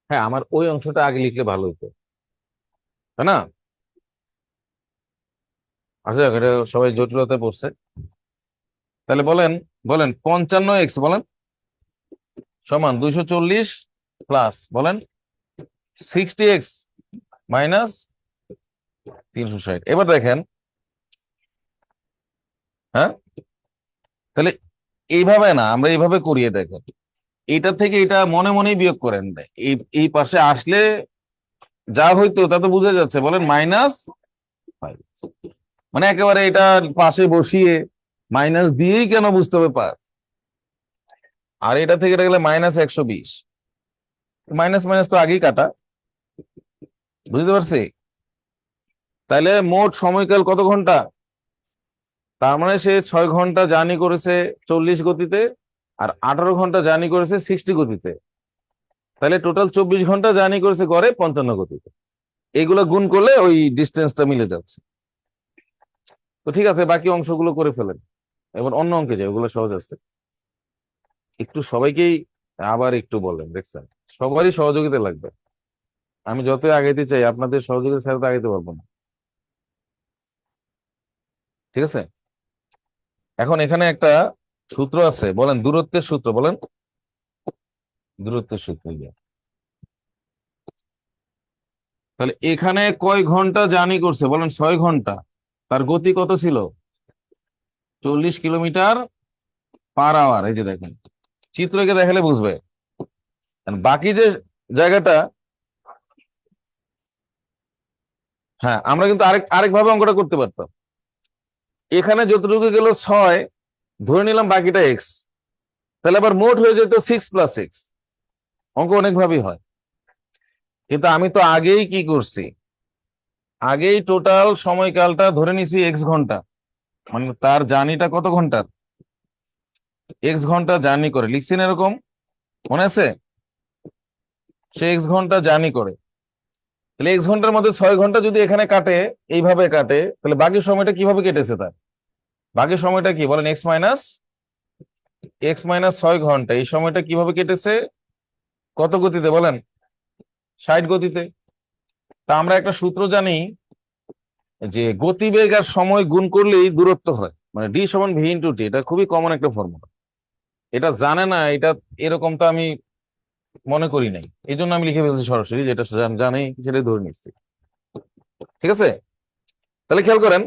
হ্যাঁ, আমার ওই অংশটা আগে লিখলে ভালো হতো, তাই না? আচ্ছা, এটা সবাই জটিলতায় পড়ছে। তাহলে বলেন, বলেন 55x বলেন সমান 240 প্লাস বলেন 60x মাইনাস 360। এবার দেখেন, হ্যাঁ, তাহলে এইভাবে না, আমরা এইভাবে করিয়ে দেখেন, এটা থেকে এটা মনে মনেই বিয়োগ করেন। এই এই পাশে আসলে যা হইতো তা তো বুঝে যাচ্ছে, বলেন -5। মানে একেবারে এটা পাশে বসিয়ে মাইনাস দিয়েই কেন বুঝতে হবে পার। আর এটা থেকে এটা গেলে -120, মাইনাস মাইনাস তো আগেই কাটা, বুঝতে পারছি? তাহলে মোট সময়কাল কত ঘন্টা? তার মানে সে 6 ঘন্টা জার্নি করেছে 40 গতিতে, আর 18 ঘন্টা জার্নি করেছে 60 গতিতে। তাহলে টোটাল 24 ঘন্টা জার্নি করেছে গড়ে 55 গতিতে। এগুলো গুণ করলে ওই ডিস্টেন্সটা মিলে যাচ্ছে। তো ঠিক আছে, বাকি অংশগুলো করে ফেলেন। এবার অন্য অঙ্কে যাই, ওগুলো সহজ আছে। একটু সবাইকেই আবার একটু বলেন, দেখছেন সবারই সহযোগিতা লাগবে। আমি যতই আগাইতে চাই, আপনাদের সহযোগিতা ছাড়া তো আগাইতে পারবো না। ঠিক আছে, এখন এখানে একটা সূত্র আছে, বলেন দূরত্বের সূত্র, বলেন দূরত্বের সূত্র দিয়ে। তাহলে এখানে কয় ঘন্টা জার্নি করছে, বলেন 6 ঘন্টা। তার গতি কত ছিল? 40 কিলোমিটার/আওয়ার। এই যে দেখেন, চিত্রকে দেখালে বুঝবে। আর বাকি যে জায়গাটা, হ্যাঁ, আমরা কিন্তু আরেকভাবে অঙ্কটা করতে পারতাম। এখানে যতটুকু গেল 6, ধরে নিলাম বাকিটা এক্স, তাহলে আবার মোট হয়ে যেত 6 + 6। অঙ্ক অনেকভাবেই হয়, কিন্তু আমি তো আগেই কি করছি, আগেই টোটাল সময়কালটা ধরে নিছি x ঘন্টা। মানে তার জার্নিটা কত ঘন্টার, x ঘন্টা জার্নি করে লিখছি না এরকম, মনে আছে? সে x ঘন্টা জার্নি করে, তাহলে x ঘন্টার মধ্যে 6 ঘন্টা যদি এখানে কাটে, এইভাবে কাটে, তাহলে বাকি সময়টা কিভাবে কেটেছে তার? বাকি সময়টা কি বলেন, x মাইনাস 6 ঘন্টা, এই সময়টা কিভাবে কেটেছে, কত গতিতে বলেন? 60 গতিতে। তা আমরা একটা সূত্র জানি, যে গতিবেগ আর সময় গুণ করলেই দূরত্ব হয়, মানে D=v/t। এটা খুবই কমন একটা ফর্মুলা। এটা জানে না, এটা এরকম তো আমি মনে করি নাই, এই জন্য আমি লিখে ফেলছি সরাসরি, যেটা জানি সেটাই ধরে নিচ্ছি। ঠিক আছে, তাহলে খেয়াল করেন,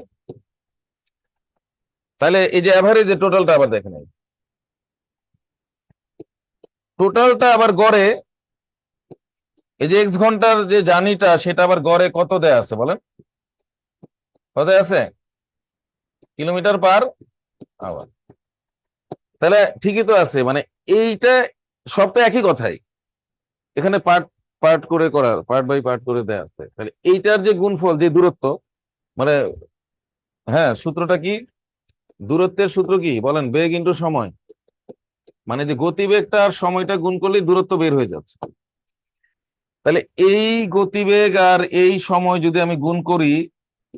তাহলে এই যে অ্যাভারেজ টোটালটা আবার দেখেন, টোটালটা আবার গড়ে, এই যে x ঘন্টার যে জার্নিটা, সেটা আবার গড়ে কত দেয়া আছে বলেন? কত আছে? কিলোমিটার/আওয়ার। তাহলে ঠিকই তো আছে, মানে এইটা সবটা একই কথাই, এখানে পার্ট পার্ট করে করা, পার্ট বাই পার্ট করে দেয়া আছে। তাহলে এইটার যে গুণফল, যে দূরত্ব, মানে, হ্যাঁ, সূত্রটা কি? দূরত্বের সূত্র কি বলেন? বেগ ইন্টু সময়। মানে যে গতিবেগটা আর সময়টা গুণ করলেই দূরত্ব বের হয়ে যাচ্ছে। তাহলে এই গতিবেগ আর এই সময় যদি আমি গুণ করি,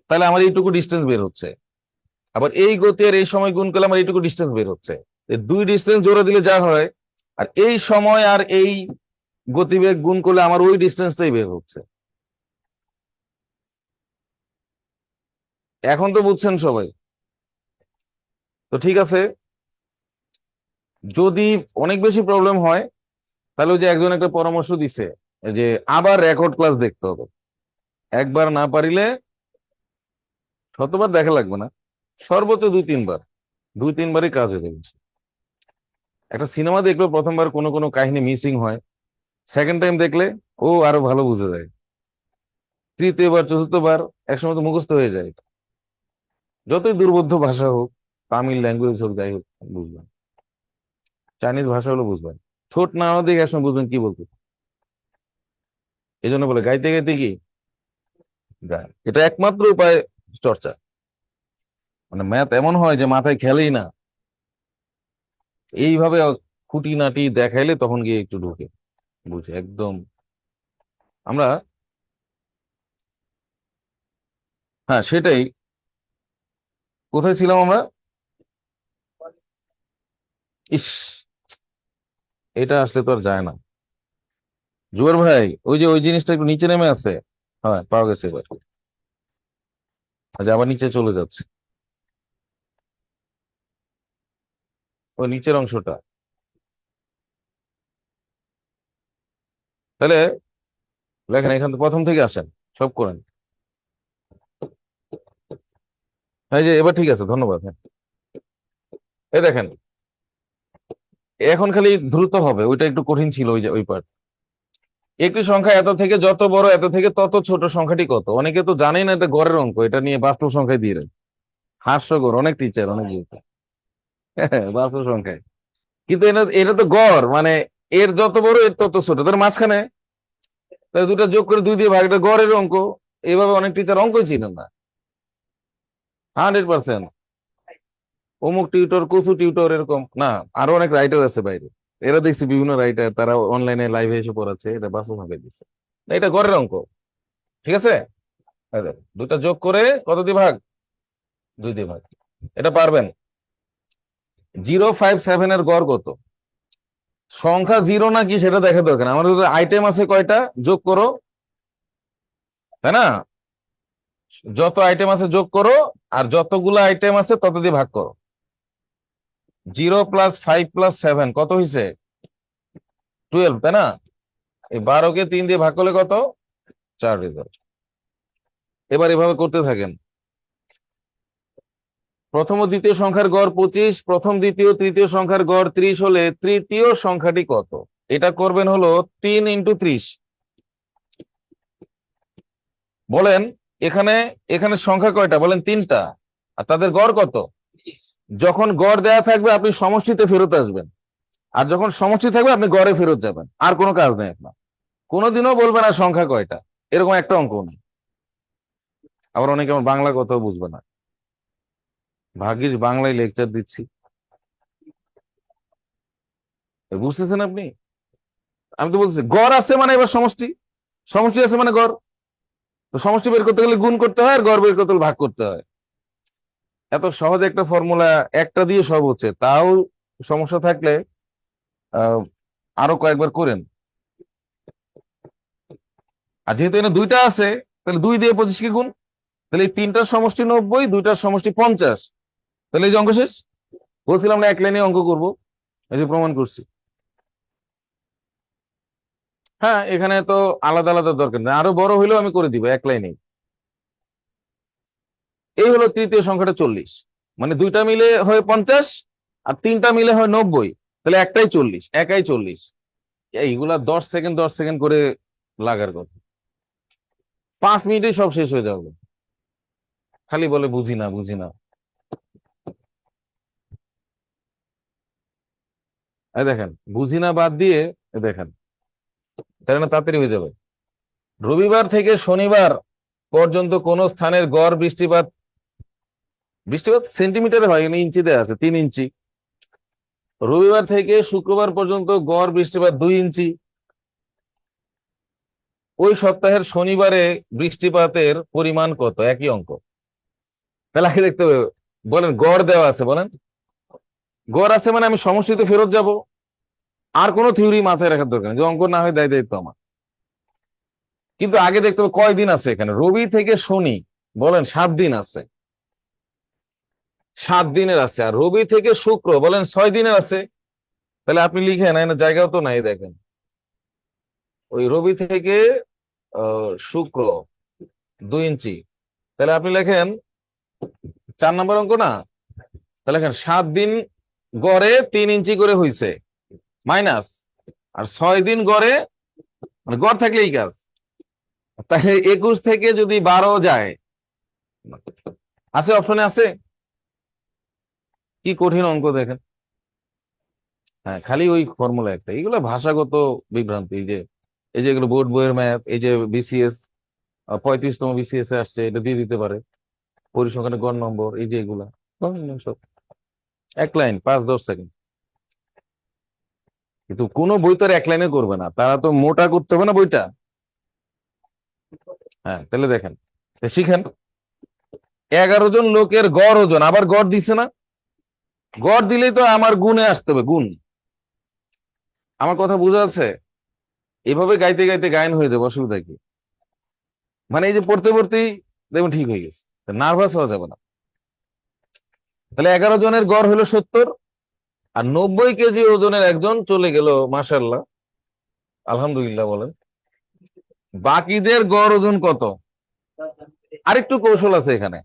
তাহলে আমার এইটুকু ডিস্টেন্স বের হচ্ছে। আবার এই গতি আর এই সময় গুণ করলে আমার এইটুকু ডিস্টেন্স বের হচ্ছে। এই দুই ডিস্টেন্স জোড়া দিলে যা হয়, আর এই সময় আর এই গতিবেগ গুণ করলে আমার ওই ডিস্টেন্সটাই বের হচ্ছে। এখন তো বুঝছেন সবাই? তো ঠিক আছে, যদি অনেক বেশি প্রবলেম হয় তাহলে ওই যে একজন একটা পরামর্শ দিছে যে আবার রেকর্ড ক্লাস দেখতে হবে। একবার না পারিলে শতবার দেখা লাগবে না, সর্বোচ্চ 2-3 বার, 2-3বারই কাজ হয়ে যাবে। একটা সিনেমা দেখলো প্রথমবার কোনো কোনো কাহিনী মিসিং হয়, সেকেন্ড টাইম দেখলে ও আরো ভালো বুঝে যায়, তৃতীয়বার চতুর্থবার একসময় তো মুখস্থ হয়ে যায়। যতই দুর্বোধ্য ভাষা হোক, তামিল ল্যাঙ্গুয়েজ হোক, যাই হোক, বুঝবেন। চাইনিজ ভাষা হলো বুঝবেন, ঠোঁট না দেখে একসময় বুঝবেন কি বলতে। এই জন্য বলে গাইতে গাইতে কি গায়, এটা একমাত্র উপায় চর্চা। মানে ম্যাথ এমন হয় যে মাথায় খেলেই না, এইভাবে খুঁটিনাটি দেখাইলে তখন গিয়ে একটু ঢুকে, বুঝে একদম। আমরা, হ্যাঁ সেটাই। কোথায় ছিলাম আমরা? ইস, এটা আসলে তো আর যায় না। জুয়ার ভাই, ওই যে ওই জিনিসটা একটু নিচে নেমে আছে। হ্যাঁ, পাওয়া গেছে এবার। আচ্ছা, আবার নিচে চলে যাচ্ছে, ওই নিচের অংশটা। তাহলে লেখেন, এখান থেকে প্রথম থেকে আসেন, সব করেন। এই যে এবার ঠিক আছে, ধন্যবাদ। হ্যাঁ, এই দেখেন, এখন খালি দ্রুত হবে, ওইটা একটু কঠিন ছিল, ওই যে ওই পার্ট। একটি সংখ্যা এত থেকে যত বড়, এত থেকে তত ছোট সংখ্যাটি কত? অনেকে তো জানেই না এটা গড়ের অঙ্ক, এটা নিয়ে বাস্তব সংখ্যায় দিয়ে দেয়। হাস্যকর, অনেক টিচার অনেক বাস্তব সংখ্যায়। কিন্তু এটা এটা তো গড়, মানে এর যত বড় এর তত ছোট, তার মাঝখানে তাই দুটা যোগ করে 2 দিয়ে ভাগ, এটা গড়ের অঙ্ক। এইভাবে অনেক টিচার অঙ্কই চিনেন না। 100%। অমুক টিউটর, কচু টিউটর, এরকম না। আরো অনেক রাইটার আছে বাইরে, এরা দেখছি বিভিন্ন রাইটার, তারা অনলাইনে লাইভে এসে পড়াচ্ছে, এটা বাস্তব ভাবে দিচ্ছে। না, এটা গড়ের অঙ্ক। ঠিক আছে, এই দেখো, দুটা যোগ করে কত দিয়ে ভাগ? 2 দিয়ে ভাগ। এটা পারবেন। 057 এর গড় কত? সংখ্যা জিরো নাকি সেটা দেখা দরকার না, আমাদের আইটেম আছে কয়টা, যোগ করো, তাই না? যত আইটেম আছে যোগ করো, আর যতগুলো আইটেম আছে তত দিয়ে ভাগ করো। 0+5+7 কত হয়েছে? 12, তাই না? এই 12কে 3 দিয়ে ভাগ করলে কত? 4 রেজাল্ট। এবার এভাবে করতে থাকেন। প্রথম ও দ্বিতীয় সংখ্যার গড় 25, প্রথম দ্বিতীয় তৃতীয় সংখ্যার গড় 30 হলে তৃতীয় সংখ্যাটি কত? এটা করবেন হলো 3 × 30। বলেন, এখানে এখানে সংখ্যা কয়টা বলেন? 3টা। আর তাদের গড় কত? যখন গড় দেয়া থাকবে আপনি সমষ্টিতে ফেরত আসবেন, আর যখন সমষ্টি থাকবে আপনি গড়ে ফেরত যাবেন, আর কোনো কাজ নেই আপনার। কোনোদিনও বলবে না সংখ্যা কয়টা, এরকম একটা অঙ্ক নেই। আবার অনেকে আমার বাংলা কথাও বুঝবে না, ভাগ্যিস বাংলায় লেকচার দিচ্ছি। বুঝতেছেন আপনি? আমি তো বলছি গড় আছে মানে এবার সমষ্টি, সমষ্টি আছে মানে গড়। তো সমষ্টি বের করতে গেলে গুণ করতে হয়, আর গড় বের করতে গেলে ভাগ করতে হয়। এত সহজ একটা ফর্মুলা, একটা দিয়ে সব হচ্ছে, তাও সমস্যা থাকলে আহ আরো কয়েকবার করেন। আর যেহেতু এখানে দুইটা আছে, তাহলে 2 দিয়ে 25কে গুণ, তাহলে এই তিনটার সমষ্টি 90, দুইটার সমষ্টি 50। তাহলে এই যে অঙ্ক শেষ। বলছিলাম না এক লাইনে অঙ্ক করব, এই যে প্রমাণ করছি। হ্যাঁ, এখানে তো আলাদা আলাদা দরকার নেই, আরো বড় হইলেও আমি করে দিব এক লাইনে। এই হলো তৃতীয় সংখ্যাটা 40, মানে দুইটা মিলে হয় 50, আর তিনটা মিলে হয় 90। তাহলে একটাই 40, একাই 40। এইগুলা 10 সেকেন্ড 10 সেকেন্ড করে লাগার কথা, 5 মিনিটেই সব শেষ হয়ে যাবে। খালি বলে বুঝি না বুঝি না। এই দেখেন, বুঝি না বাদ দিয়ে এই দেখেন, তাহলে না তাড়াতাড়ি হয়ে যাবে। রবিবার থেকে শনিবার পর্যন্ত কোন স্থানের গড় বৃষ্টিপাত, বৃষ্টিপাত সেন্টিমিটারে হয়, এখানে ইঞ্চিতে আছে 3 ইঞ্চি। রবিবার থেকে শুক্রবার পর্যন্ত গড় বৃষ্টিপাত 2 ইঞ্চি। ওই সপ্তাহের শনিবারে বৃষ্টিপাতের পরিমাণ কত? একই অঙ্ক। তাহলে আগে দেখতে হবে। বলেন, গড় দেওয়া আছে, বলেন। গড় আছে মানে আমি সমষ্টিতে ফেরত যাব, আর কোনো থিওরি মাথায় রাখার দরকার নেই, যে অঙ্ক না হয় দায় দায়িত্ব আমার। কিন্তু আগে দেখতে হবে কয়দিন আছে এখানে, রবি থেকে শনি, বলেন 7 দিন আছে। 7 দিনের আছে, আর রবি থেকে শুক্র বলেন 6 দিনের আছে। তাহলে আপনি লিখেন, না জায়গাও তো নাই, দেখেন ওই রবি থেকে শুক্র 2 ইঞ্চি। তাহলে আপনি লেখেন 4 নম্বর অঙ্ক না, তাহলে লেখেন 7 দিন গড়ে 3 ইঞ্চি করে হইছে, মাইনাস, আর 6 দিন গড়ে, মানে গড় থাকলে এই কাজ, তাহলে 21 থেকে যদি 12 যায়, আছে অপশনে আছে। কি কঠিন অঙ্ক দেখেন। হ্যাঁ, খালি ওই ফর্মুলা একটা, এগুলো ভাষাগত বিভ্রান্তি। এই যে এগুলো বোর্ড বইয়ের ম্যাথ, এই যে বিসিএস 35তম বিসিএস এ আসছে, এটা দিয়ে দিতে পারে পরিসংখ্যানের গড় নম্বর, এই যে এগুলা সব 1 লাইন 5-10 সেকেন্ড। কিন্তু কোনো বই তো আর 1 লাইনে করবে না, তারা তো মোটা করতে হবে না বইটা। হ্যাঁ, তাহলে দেখেন, শিখেন 11 জন লোকের গড় ওজন, আবার গড় দিছে না, গড় দিলেই তো আমার গুণে আসতে হবে, গুণ। আমার কথা বোঝা যাচ্ছে? এভাবে গাইতে গাইতে গায়ন হয়ে যাবে, অসুবিধা কি? মানে এই যে পড়তে পড়তেই দেখুন ঠিক হয়ে গেছে, নার্ভাস হওয়া যাবে না। তাহলে 11 জনের গড় হলো 70, আর 90 কেজি ওজনের একজন চলে গেল, মাশাল্লাহ, আলহামদুলিল্লাহ বলেন। বাকিদের গড় ওজন কত? আরেকটু কৌশল আছে এখানে।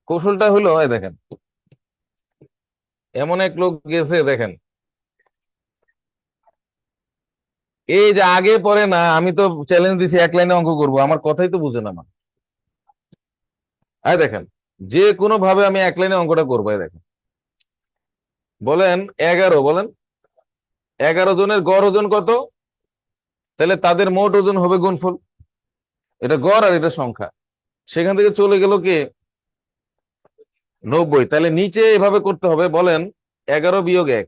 কৌশলটা হলো, এই দেখেন, এমন এক লোক গেছে, দেখেন এই যে আগে পরে না, আমি তো চ্যালেঞ্জ দিছি 1 লাইনে অঙ্ক করব, আমার কথাই তো বুঝে না মা। এই দেখেন, যে কোনো ভাবে আমি 1 লাইনে অঙ্কটা করবো। এই দেখেন, বলেন 11, বলেন 11 জনের গড় ওজন কত, তাহলে তাদের মোট ওজন হবে গুণফল, এটা গড় আর এটা সংখ্যা। সেখান থেকে চলে গেল কে? 90। তাহলে নিচে এভাবে করতে হবে, বলেন 11 - 1,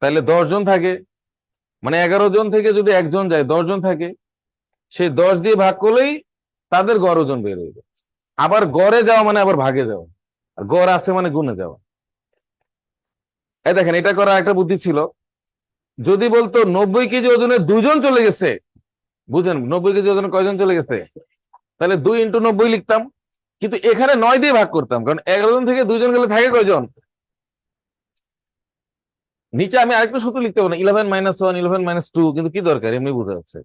তাহলে 10 জন থাকে, মানে 11 জন থেকে যদি একজন যায় 10 জন থাকে, সেই 10 দিয়ে ভাগ করলেই তাদের গড় ওজন বের হয়ে যায়। আবার গড়ে যাওয়া মানে আবার ভাগে যাওয়া, আর গড় আছে মানে গুণে যাওয়া। এই দেখেন, এটা করা একটা বুদ্ধি ছিল। যদি বলতো 90 কেজি ওজনের 2 জন চলে গেছে, বুঝেন 90 কেজি ওজনের কয়জন চলে গেছে, তাহলে 2 × 90 লিখতাম, কিন্তু এখানে 9 দিয়ে ভাগ করতাম, কারণ 11 জন থেকে 2 জন গেলে থাকে কয়জন। নিচে আমি আরেকটু সূত্র লিখতে পারবো না, 11 - 1, 11 - 2, কিন্তু কি দরকার, এমনি বোঝা যাচ্ছে।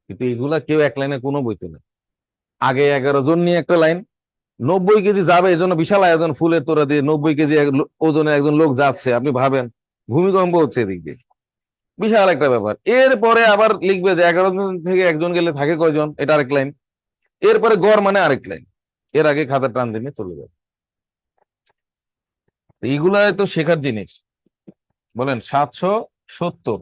কিন্তু এগুলা কেউ 1 লাইনে কোনো বইতে নেই। আগে 11 জন নিয়ে একটা লাইন, 90 কেজি যাবে, এই জন্য বিশাল আয়োজন, ফুলের তোড়া দিয়ে 90 কেজি ওজনের একজন লোক যাচ্ছে, আপনি ভাবেন ভূমিকম্প হচ্ছে এদিক দিয়ে, বিশাল একটা ব্যাপার। এরপরে আবার লিখবে যে 11 জন থেকে একজন গেলে থাকে কয়জন, এটা আরেক লাইন। এরপরে গড় মানে আরেক লাইন। এর আগে খাতা টান দিনে চলে যাবে। এইগুলা তো শেখার জিনিস। বলেন 770,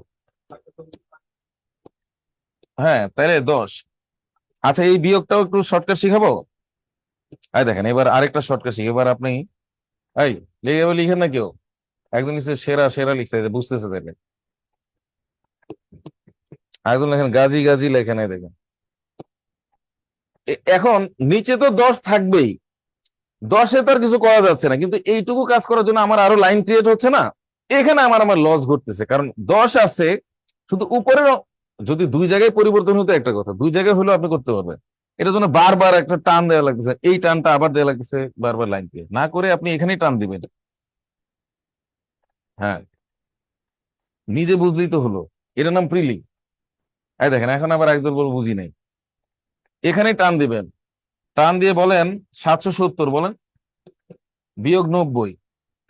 হ্যাঁ তাহলে 10। আচ্ছা, এই বিয়োগটাও একটু শর্টকাট শিখাবো। এই দেখেন, এবার আরেকটা শর্টকাট শিখি। এবার আপনি এই লিখেন না কেউ, একজন লিখছে সেরা, সেরা লিখছে, যে বুঝতেছে তাহলে। একজন লেখেন গাজী, গাজী লেখেন, এই দেখেন। এখন নিচে তো 10 থাকবেই, 10-এ তো আর কিছু করা যাচ্ছে না, কিন্তু এইটুকু কাজ করার জন্য আমার আরো লাইন ক্রিয়েট হচ্ছে না। এখানে আমার আমার লস ঘটতেছে, কারণ 10 আছে, শুধু উপরের যদি 2 জায়গায় পরিবর্তন হতো একটা কথা, 2 জায়গায় হলেও আপনি করতে পারবেন। এটার জন্য বারবার একটা টান দেওয়া লাগতেছে, এই টানটা আবার দেওয়া লাগতেছে, বারবার লাইন ক্রিয়েট না করে আপনি এখানেই টান দিবেন। হ্যাঁ, নিজে বুঝলেই তো হলো, এটার নাম প্রিলি। এই দেখেন, এখন আবার একদল বল বুঝি নাই, এখানেই টান দিবেন। টান দিয়ে বলেন 770, বলেন -90,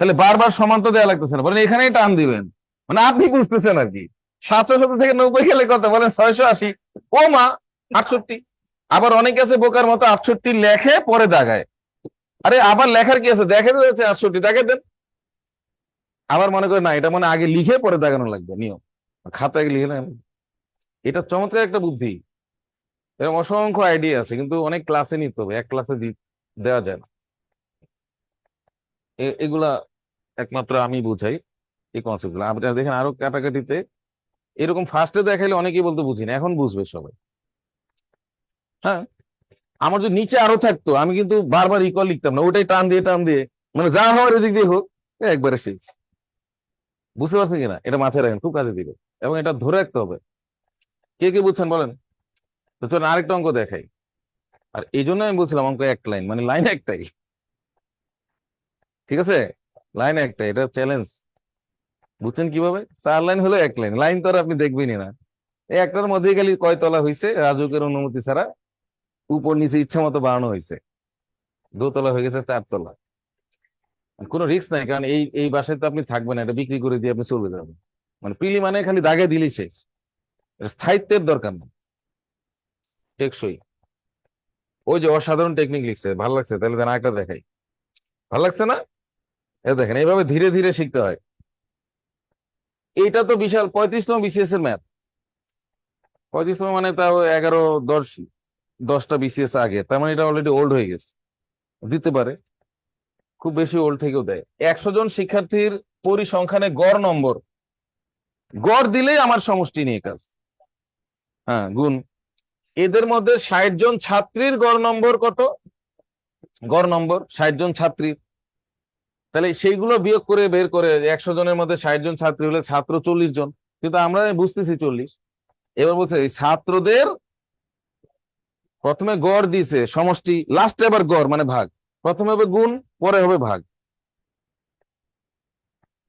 তাহলে বারবার সমান তো দেওয়া লাগতেছে না, বলেন এখানেই টান দিবেন, মানে আপনি বুঝতেছেন আর কি। 770 থেকে 90 গেলে কত, বলেন 680। ও মা, 68। আবার অনেকে আছে বোকার মতো 68 লেখে পরে দাগায়। আরে আবার লেখার কি আছে, দেখে তো যাচ্ছে 68, দেখে দেন। আবার মনে করে না, এটা মানে আগে লিখে পরে দাগানো লাগবে, নিয়ম খাতায় লিখে নেন। এটা চমৎকার একটা বুদ্ধি। এরকম অসংখ্য আইডিয়া আছে, কিন্তু অনেক ক্লাসে নিতে হবে, এক ক্লাসে দেওয়া যায় না। এগুলা একমাত্র আমি বুঝাই, এই কনসেপ্ট গুলো। আপনারা দেখেন আরো কাটাকাটিতে এরকম ফার্স্টে দেখাইলে অনেকেই বলতে বুঝি না, এখন বুঝবে সবাই। হ্যাঁ, আমার যদি নিচে আরো থাকতো, আমি কিন্তু বারবার ইকুয়াল লিখতাম না, ওটাই টান দিয়ে টান দিয়ে, মানে যা হওয়ার এদিক দিয়ে হোক, একবারে শেষ। বুঝতে পারছেন কিনা, এটা মাথায় রাখেন, খুব কাজে দিবে, এবং এটা ধরে রাখতে হবে। কে কে বুঝছেন বলেন? তো চলুন আরেকটা অঙ্ক দেখাই। আর এই জন্য আমি বলছিলাম অঙ্ক এক লাইন, মানে লাইন একটাই, ঠিক আছে, লাইন একটাই, এটা চ্যালেঞ্জ। বুঝছেন কিভাবে? 4 লাইন হলো এক লাইন, লাইন তো আর আপনি দেখবেনই না। এই একটার মধ্যেই খালি কয় তলা হয়েছে রাজুকের অনুমতি ছাড়া, উপর নিচে ইচ্ছা মতো বাড়ানো হয়েছে, দোতলা হয়ে গেছে 4 তলা। কোনো রিস্ক নাই, কারণ এই এই বাসায় তো আপনি থাকবেন না, এটা বিক্রি করে দিয়ে আপনি চলে যাবেন। মানে প্রিলি মানে খালি দাগে দিলেই শেষ, এটা স্থায়িত্বের দরকার নেই, টেকসই। ওই যে অসাধারণ টেকনিক লিখছে, ভালো লাগছে, তাহলে দেন আরেকটা দেখাই। ভালো লাগছে না? এ দেখেন, এইভাবে ধীরে ধীরে শিখতে হয়। এইটা তো বিশাল 35তম বিসিএস এর ম্যাথ। 35তম মানে তাও 11 10, 10টা বিসিএস আগে, তার মানে এটা অলরেডি ওল্ড হয়ে গেছে, দিতে পারে, খুব বেশি ওল্ড থেকেও দেয়। 100 জন শিক্ষার্থীর পরিসংখ্যানে গড় নম্বর, গড় দিলেই আমার সমষ্টি নিয়ে কাজ, হ্যাঁ গুণ। এদের মধ্যে 60 জন ছাত্রীর গড় নম্বর কত? গড় নম্বর 60 জন ছাত্রীর, তাহলে সেইগুলো বিয়োগ করে বের করে 100 জনের মধ্যে 60 জন ছাত্রী হলে ছাত্র 40 জন, কিন্তু আমরা বুঝতেছি 40। এবার বলছে এই ছাত্রদের প্রথমে গড় দিছে সমষ্টি, লাস্টে আবার গড় মানে ভাগ, প্রথমে হবে গুণ, পরে হবে ভাগ।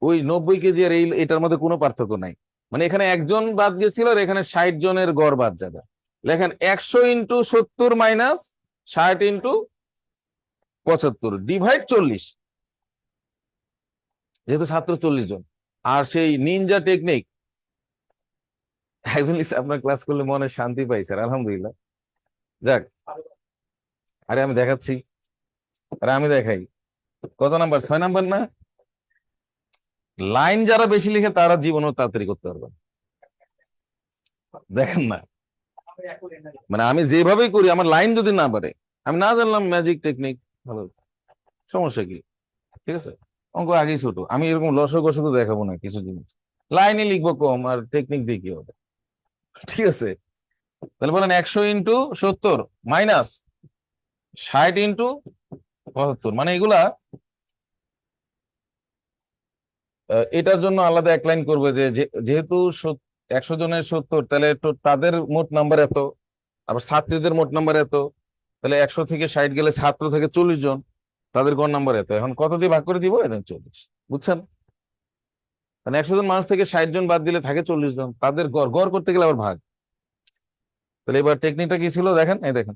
ওই 90 কেজি আর এই এটার মধ্যে কোনো পার্থক্য নাই, মানে এখানে একজন বাদ গেছিল আর এখানে 60 জনের গড় বাদ যাবে। লেখেন 100 × 70 মাইনাস 60 × 75 ডিভাইড 40, যেহেতু ছাত্র 40 জন। আর সেই নিনজা টেকনিক একজন আপনার ক্লাস করলে মনে শান্তি পাই স্যার, আলহামদুলিল্লাহ। যাক, আরে আমি দেখাচ্ছি, আরে আমি দেখাই। কত নাম্বার? 6 নাম্বার না? লাইন যারা বেশি লিখে তারা জীবনও তাড়াতাড়ি করতে পারবে, দেখেন না, মানে আমি যেভাবেই করি আমার লাইন যদি না বাড়ে, আমি না জানলাম ম্যাজিক টেকনিক, ভালো, সমস্যা কি? ঠিক আছে, অঙ্ক আগেই ছোট, আমি এরকম লসক গসক দেখাবো না কিছু জিনিস, লাইনে লিখবো কম আর টেকনিক দিয়ে কি হবে, ঠিক আছে। তাহলে বলেন 100 × 70 মাইনাস 60 × 75, মানে এগুলা এটার জন্য আলাদা এক লাইন করবে যে যেহেতু 100 জনের 70, তাহলে তাদের মোট নাম্বার এত, আবার ছাত্রীদের মোট নাম্বার এত, তাহলে 100 থেকে 60 গেলে ছাত্র থেকে 40 জন, তাদের গড় নাম্বার এত, এখন কত দিয়ে ভাগ করে দিব? এদের 40, বুঝছেন? মানে 100 জন মানুষ থেকে 60 জন বাদ দিলে থাকে 40 জন, তাদের গড়, গড় করতে গেলে আবার ভাগ। তাহলে এবার টেকনিকটা কি ছিল দেখেন, এই দেখেন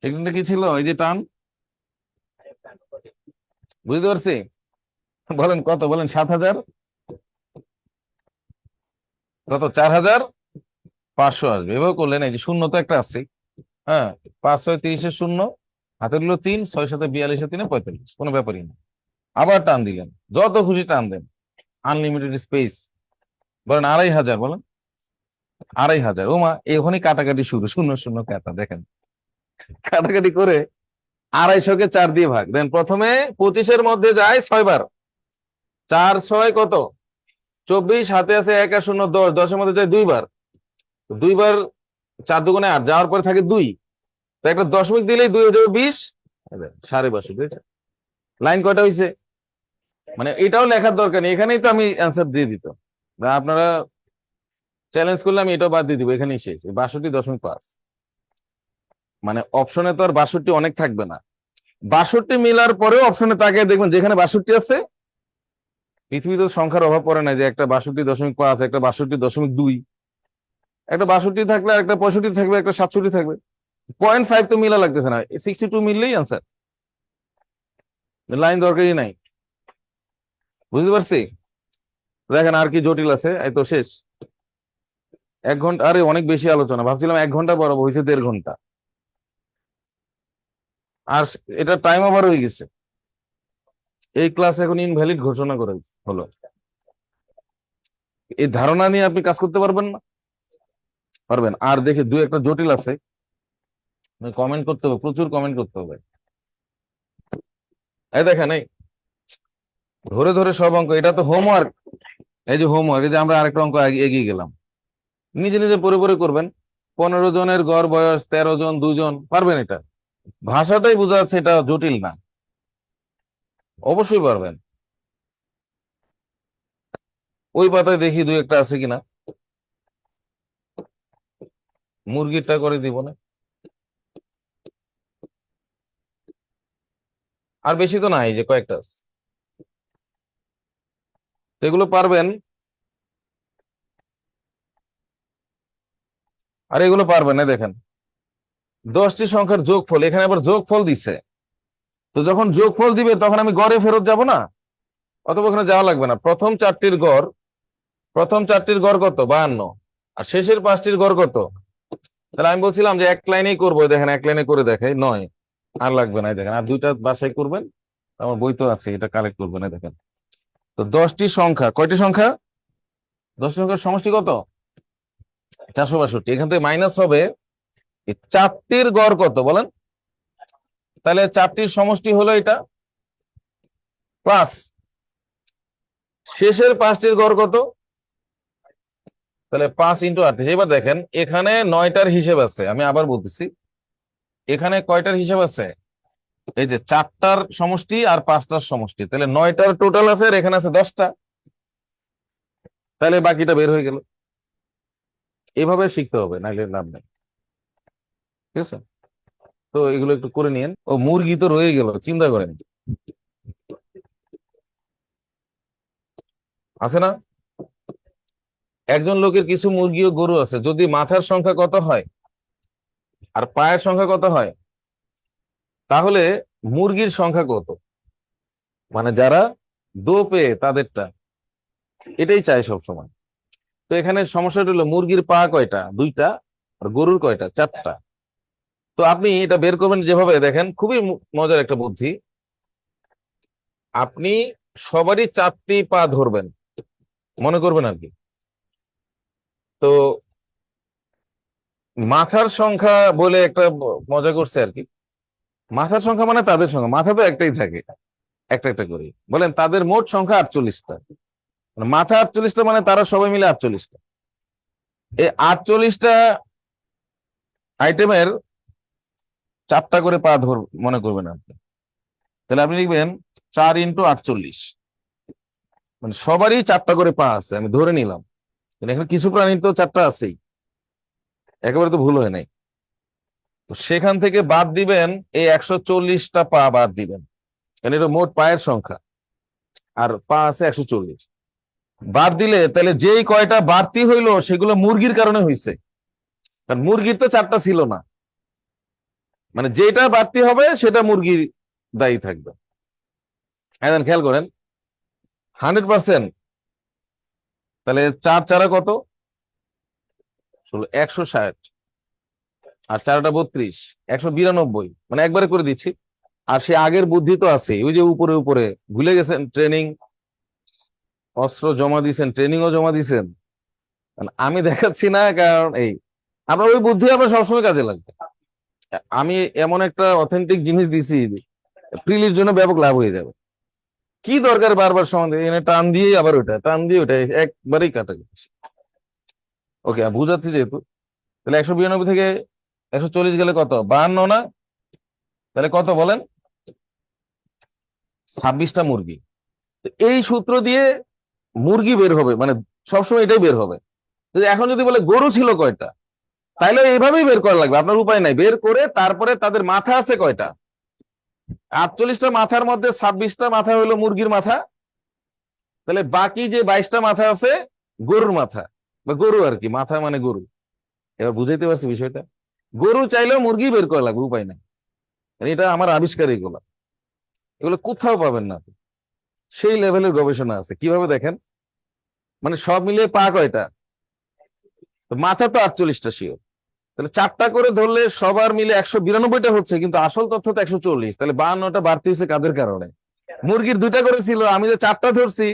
টেকনিকটা কি ছিল, এই যে টান, বুঝতে পারছি? বলেন কত, বলেন 7,000, কত? 4,500 আসবে। এভাবে করলেন, এই যে শূন্য তো একটা আছে, হ্যাঁ, 5 6 30 শূন্য, হাতের গুলো 3, 6 7 42, 3 45, কোনো ব্যাপারই না। আবার টান দিলেন, যত খুশি টান দেন, আনলিমিটেড স্পেস। বলেন 2,500, বলেন 2,500। ও মা, এখনই কাটাকাটি শুরু, শূন্য শূন্য কাটা, দেখেন কাটাকাটি করে 250কে 4 দিয়ে ভাগ দেন। প্রথমে 25-এর মধ্যে যায় 6 বার, 4 6 কত? 24, হাতে আছে 1 আর 0 10, 10-এর মধ্যে যায় 2 বার, 2 বার 4 দুগুণে 8, যাওয়ার পরে থাকে 2, তো একটা দশমিক দিলেই 2 হয়ে যাবে 20, 62,500। লাইন কয়টা হয়েছে? মানে এটাও লেখার দরকার নেই, এখানেই তো আমি অ্যান্সার দিয়ে দিত। আপনারা চ্যালেঞ্জ করলে আমি এটাও বাদ দিয়ে দিব, এখানেই শেষ, 62.5। মানে অপশনে তো আর 62 অনেক থাকবে না, 62 মিলার পরেও অপশনে তাকিয়ে দেখবেন যেখানে 62 আছে, পৃথিবীতে সংখ্যার অভাব পড়ে না যে একটা 62.5, একটা 62.2, একটা 62 থাকলে একটা 65 থাকবে, একটা 67 থাকবে, 0.5 তো মিলা লাগতেছে না, 62 মিললেই আনসার, লাইন দরকারই নাই। বুঝতে পারছি? দেখেন আর কি জটিল আছে, এই তো শেষ। 1 ঘন্টা, আরে অনেক বেশি আলোচনা, ভাবছিলাম 1 ঘন্টা বড়, হয়েছে 1.5 ঘন্টা, আর এটা টাইম ওভার হয়ে গেছে। এই ক্লাস এখন ইনভ্যালিড ঘোষণা করা হলো। এই ধারণা নিয়ে আপনি কাজ করতে পারবেন না? পারবেন। আর দেখে দু একটা জটিল আছে, কমেন্ট করতে হবে, প্রচুর কমেন্ট করতে হবে। এই দেখেন, এই ধরে ধরে সব অঙ্ক, এটা তো হোমওয়ার্ক, এই যে হোমওয়ার্ক, এই যে আমরা আরেকটা অঙ্ক এগিয়ে গেলাম, নিজে নিজে পড়ে পড়ে করবেন। 15 জনের গড় বয়স 13 জন, 2 জন, পারবেন এটা? ভাষাটাই বোঝা যাচ্ছে এটা জটিল না, অবশ্যই পারবেন। ওই পাতায় দেখি দু একটা আছে কিনা, মুরগিটা করে দিব না, আর বেশি তো নাই, যে কয়েকটা আছে। তো এগুলো পারবেন, আর এগুলো পারবেন না। দেখেন 10টি সংখ্যার যোগফল, এখানে আবার যোগফল দিছে। তো যখন যোগফল দিবে তখন আমি গড়ে ফেরত যাব না, অথবা ওখানে যাওয়া লাগবে না। প্রথম চারটির গড় কত? 52। আর শেষের 5টির গড় কত? তাহলে আমি বলছিলাম যে এক লাইনেই করবো, দেখেন এক লাইনে করে দেখাই, 9। আর লাগবে না, এই দেখেন আর দুইটা বাসায় করবেন, আমার বই তো আছে, এটা কালেক্ট করবেন। এই দেখেন, তো 10টি সংখ্যা, কয়টি সংখ্যা? 10টি সংখ্যার সমষ্টি কত? 462। এখান থেকে মাইনাস হবে এই চারটির গড় কত বলেন? তাহলে চারটির সমষ্টি হলো এটা, প্লাস শেষের 5টির গড় কত? তাহলে 5 × 38। এবার দেখেন এখানে 9টার হিসেব আছে, আমি আবার বলতেছি, এখানে কয়টার হিসেব আছে? এই যে 4টার সমষ্টি আর 5টার সমষ্টি, তাহলে 9টার টোটাল আছে, আর এখানে আছে 10টা, তাহলে বাকিটা বের হয়ে গেল। এভাবে শিখতে হবে, নাইলে লাভ নেই। ঠিক আছে, তো এগুলো একটু করে নিয়েন। ও মুরগি তো রয়ে গেল, চিন্তা করেন, আছে না? একজন লোকের কিছু মুরগি ও গরু আছে, যদি মাথার সংখ্যা কত হয় আর পায়ের সংখ্যা কত হয়, তাহলে মুরগির সংখ্যা কত? মানে যারা দো পেয়ে তাদেরটা, এটাই চাই সব সময়। তো এখানে সমস্যাটা হলো মুরগির পা কয়টা? 2টা। আর গরুর কয়টা? 4টা। তো আপনি এটা বের করবেন যেভাবে, দেখেন খুবই মজার একটা বুদ্ধি। আপনি সবারই 4টি পা ধরবেন, মনে করবেন আর কি। তো মাথার সংখ্যা বলে একটা মজা করছে আর কি। মাথার সংখ্যা মানে তাদের সংখ্যা, মাথা তো একটাই থাকে, একটা একটা করে বলেন, তাদের মোট সংখ্যা 48টা। মাথা 48টা মানে তারা সবাই মিলে 48টা। এই 48টা আইটেমের 4টা করে পা ধর মনে করবেন আপনি। তাহলে আপনি লিখবেন 4 × 48, মানে সবারই 4টা করে পা আছে, আমি ধরে নিলাম। কিন্তু এখানে কিছু প্রাণীর তো 4টা আছেই, একেবারে তো ভুল হয় নাই। তো সেখান থেকে বাদ দিবেন এই 140টা পা বাদ দিবেন, কারণ এটা মোট পায়ের সংখ্যা, আর পা আছে 140। বাদ দিলে তাহলে যেই কয়টা বাড়তি হইলো সেগুলো মুরগির কারণে হইছে, কারণ মুরগির তো 4টা ছিল না। মানে যেটা বাড়তি হবে সেটা মুরগির দায়ী থাকবে। এখন খেয়াল করেন, 100%, তাহলে 4 × 4 কত? 160। আর 4টা 32, 192, মানে একবারে করে দিচ্ছি। আর সে আগের বুদ্ধি তো আছে, ওই যে উপরে উপরে ভুলে গেছেন, ট্রেনিং, অস্ত্র জমা দিছেন, ট্রেনিংও জমা দিছেন। মানে আমি দেখাচ্ছি না, কারণ এই আপনার ওই বুদ্ধি আপনার সবসময় কাজে লাগবে। আমি এমন একটা অথেন্টিক জিনিস দিছি, প্রিলির জন্য ব্যাপক লাভ হয়ে যাবে। কি দরকার বারবার সমাধান, এখানে টান দিয়ে আবার ওটা, টান দিয়ে ওটা, একবারেই কাটা যাবে। ওকে, বুঝাচ্ছি যেহেতু। তাহলে 192 থেকে 140 গেলে কত? 52 না? তাহলে কত বলেন? 26টা মুরগি। তো এই সূত্র দিয়ে মুরগি বের হবে, মানে সবসময় এটাই বের হবে। এখন যদি বলে গরু ছিল কয়টা, তাহলে এইভাবেই বের করা লাগবে, আপনার উপায় নাই। বের করে তারপরে তাদের মাথা আছে কয়টা? 48টা মাথার মধ্যে 26টা মাথা হলো মুরগির মাথা, তাহলে বাকি যে 22টা মাথা আছে গরুর মাথা, বা গরু আর কি, মাথা মানে গরু। এবার বুঝাইতে পারছি বিষয়টা? গরু চাইলেও মুরগি বের করা লাগবে, উপায় নাই। এটা আমার আবিষ্কার, এগুলো এগুলো কোথাও পাবেন না। সেই লেভেলের গবেষণা আছে। কিভাবে দেখেন, মানে সব মিলিয়ে পা কয়টা? তো মাথা তো 48টা শিওর, তাহলে 4টা করে ধরলে সবার মিলে 192টা হচ্ছে, কিন্তু আসল তথ্য তো 140। তাহলে 52টা বাড়তি হচ্ছে কাদের কারণে? মুরগির 2টা করে ছিল, আমি যে 4টা ধরছি,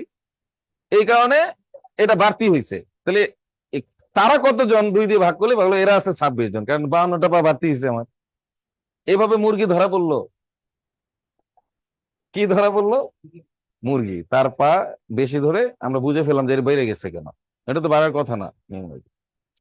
এই কারণে এটা বাড়তি হয়েছে। তাহলে তারা কতজন? 2 দিয়ে ভাগ করলে ভালো, এরা আছে 26 জন, কারণ 52টা পা বাড়তি হয়েছে আমার। এইভাবে মুরগি ধরা পড়লো। কি ধরা পড়লো? মুরগি তার পা বেশি ধরে আমরা বুঝে ফেললাম যে এর বেড়ে গেছে কেন। এটা তো বাড়ার কথা না।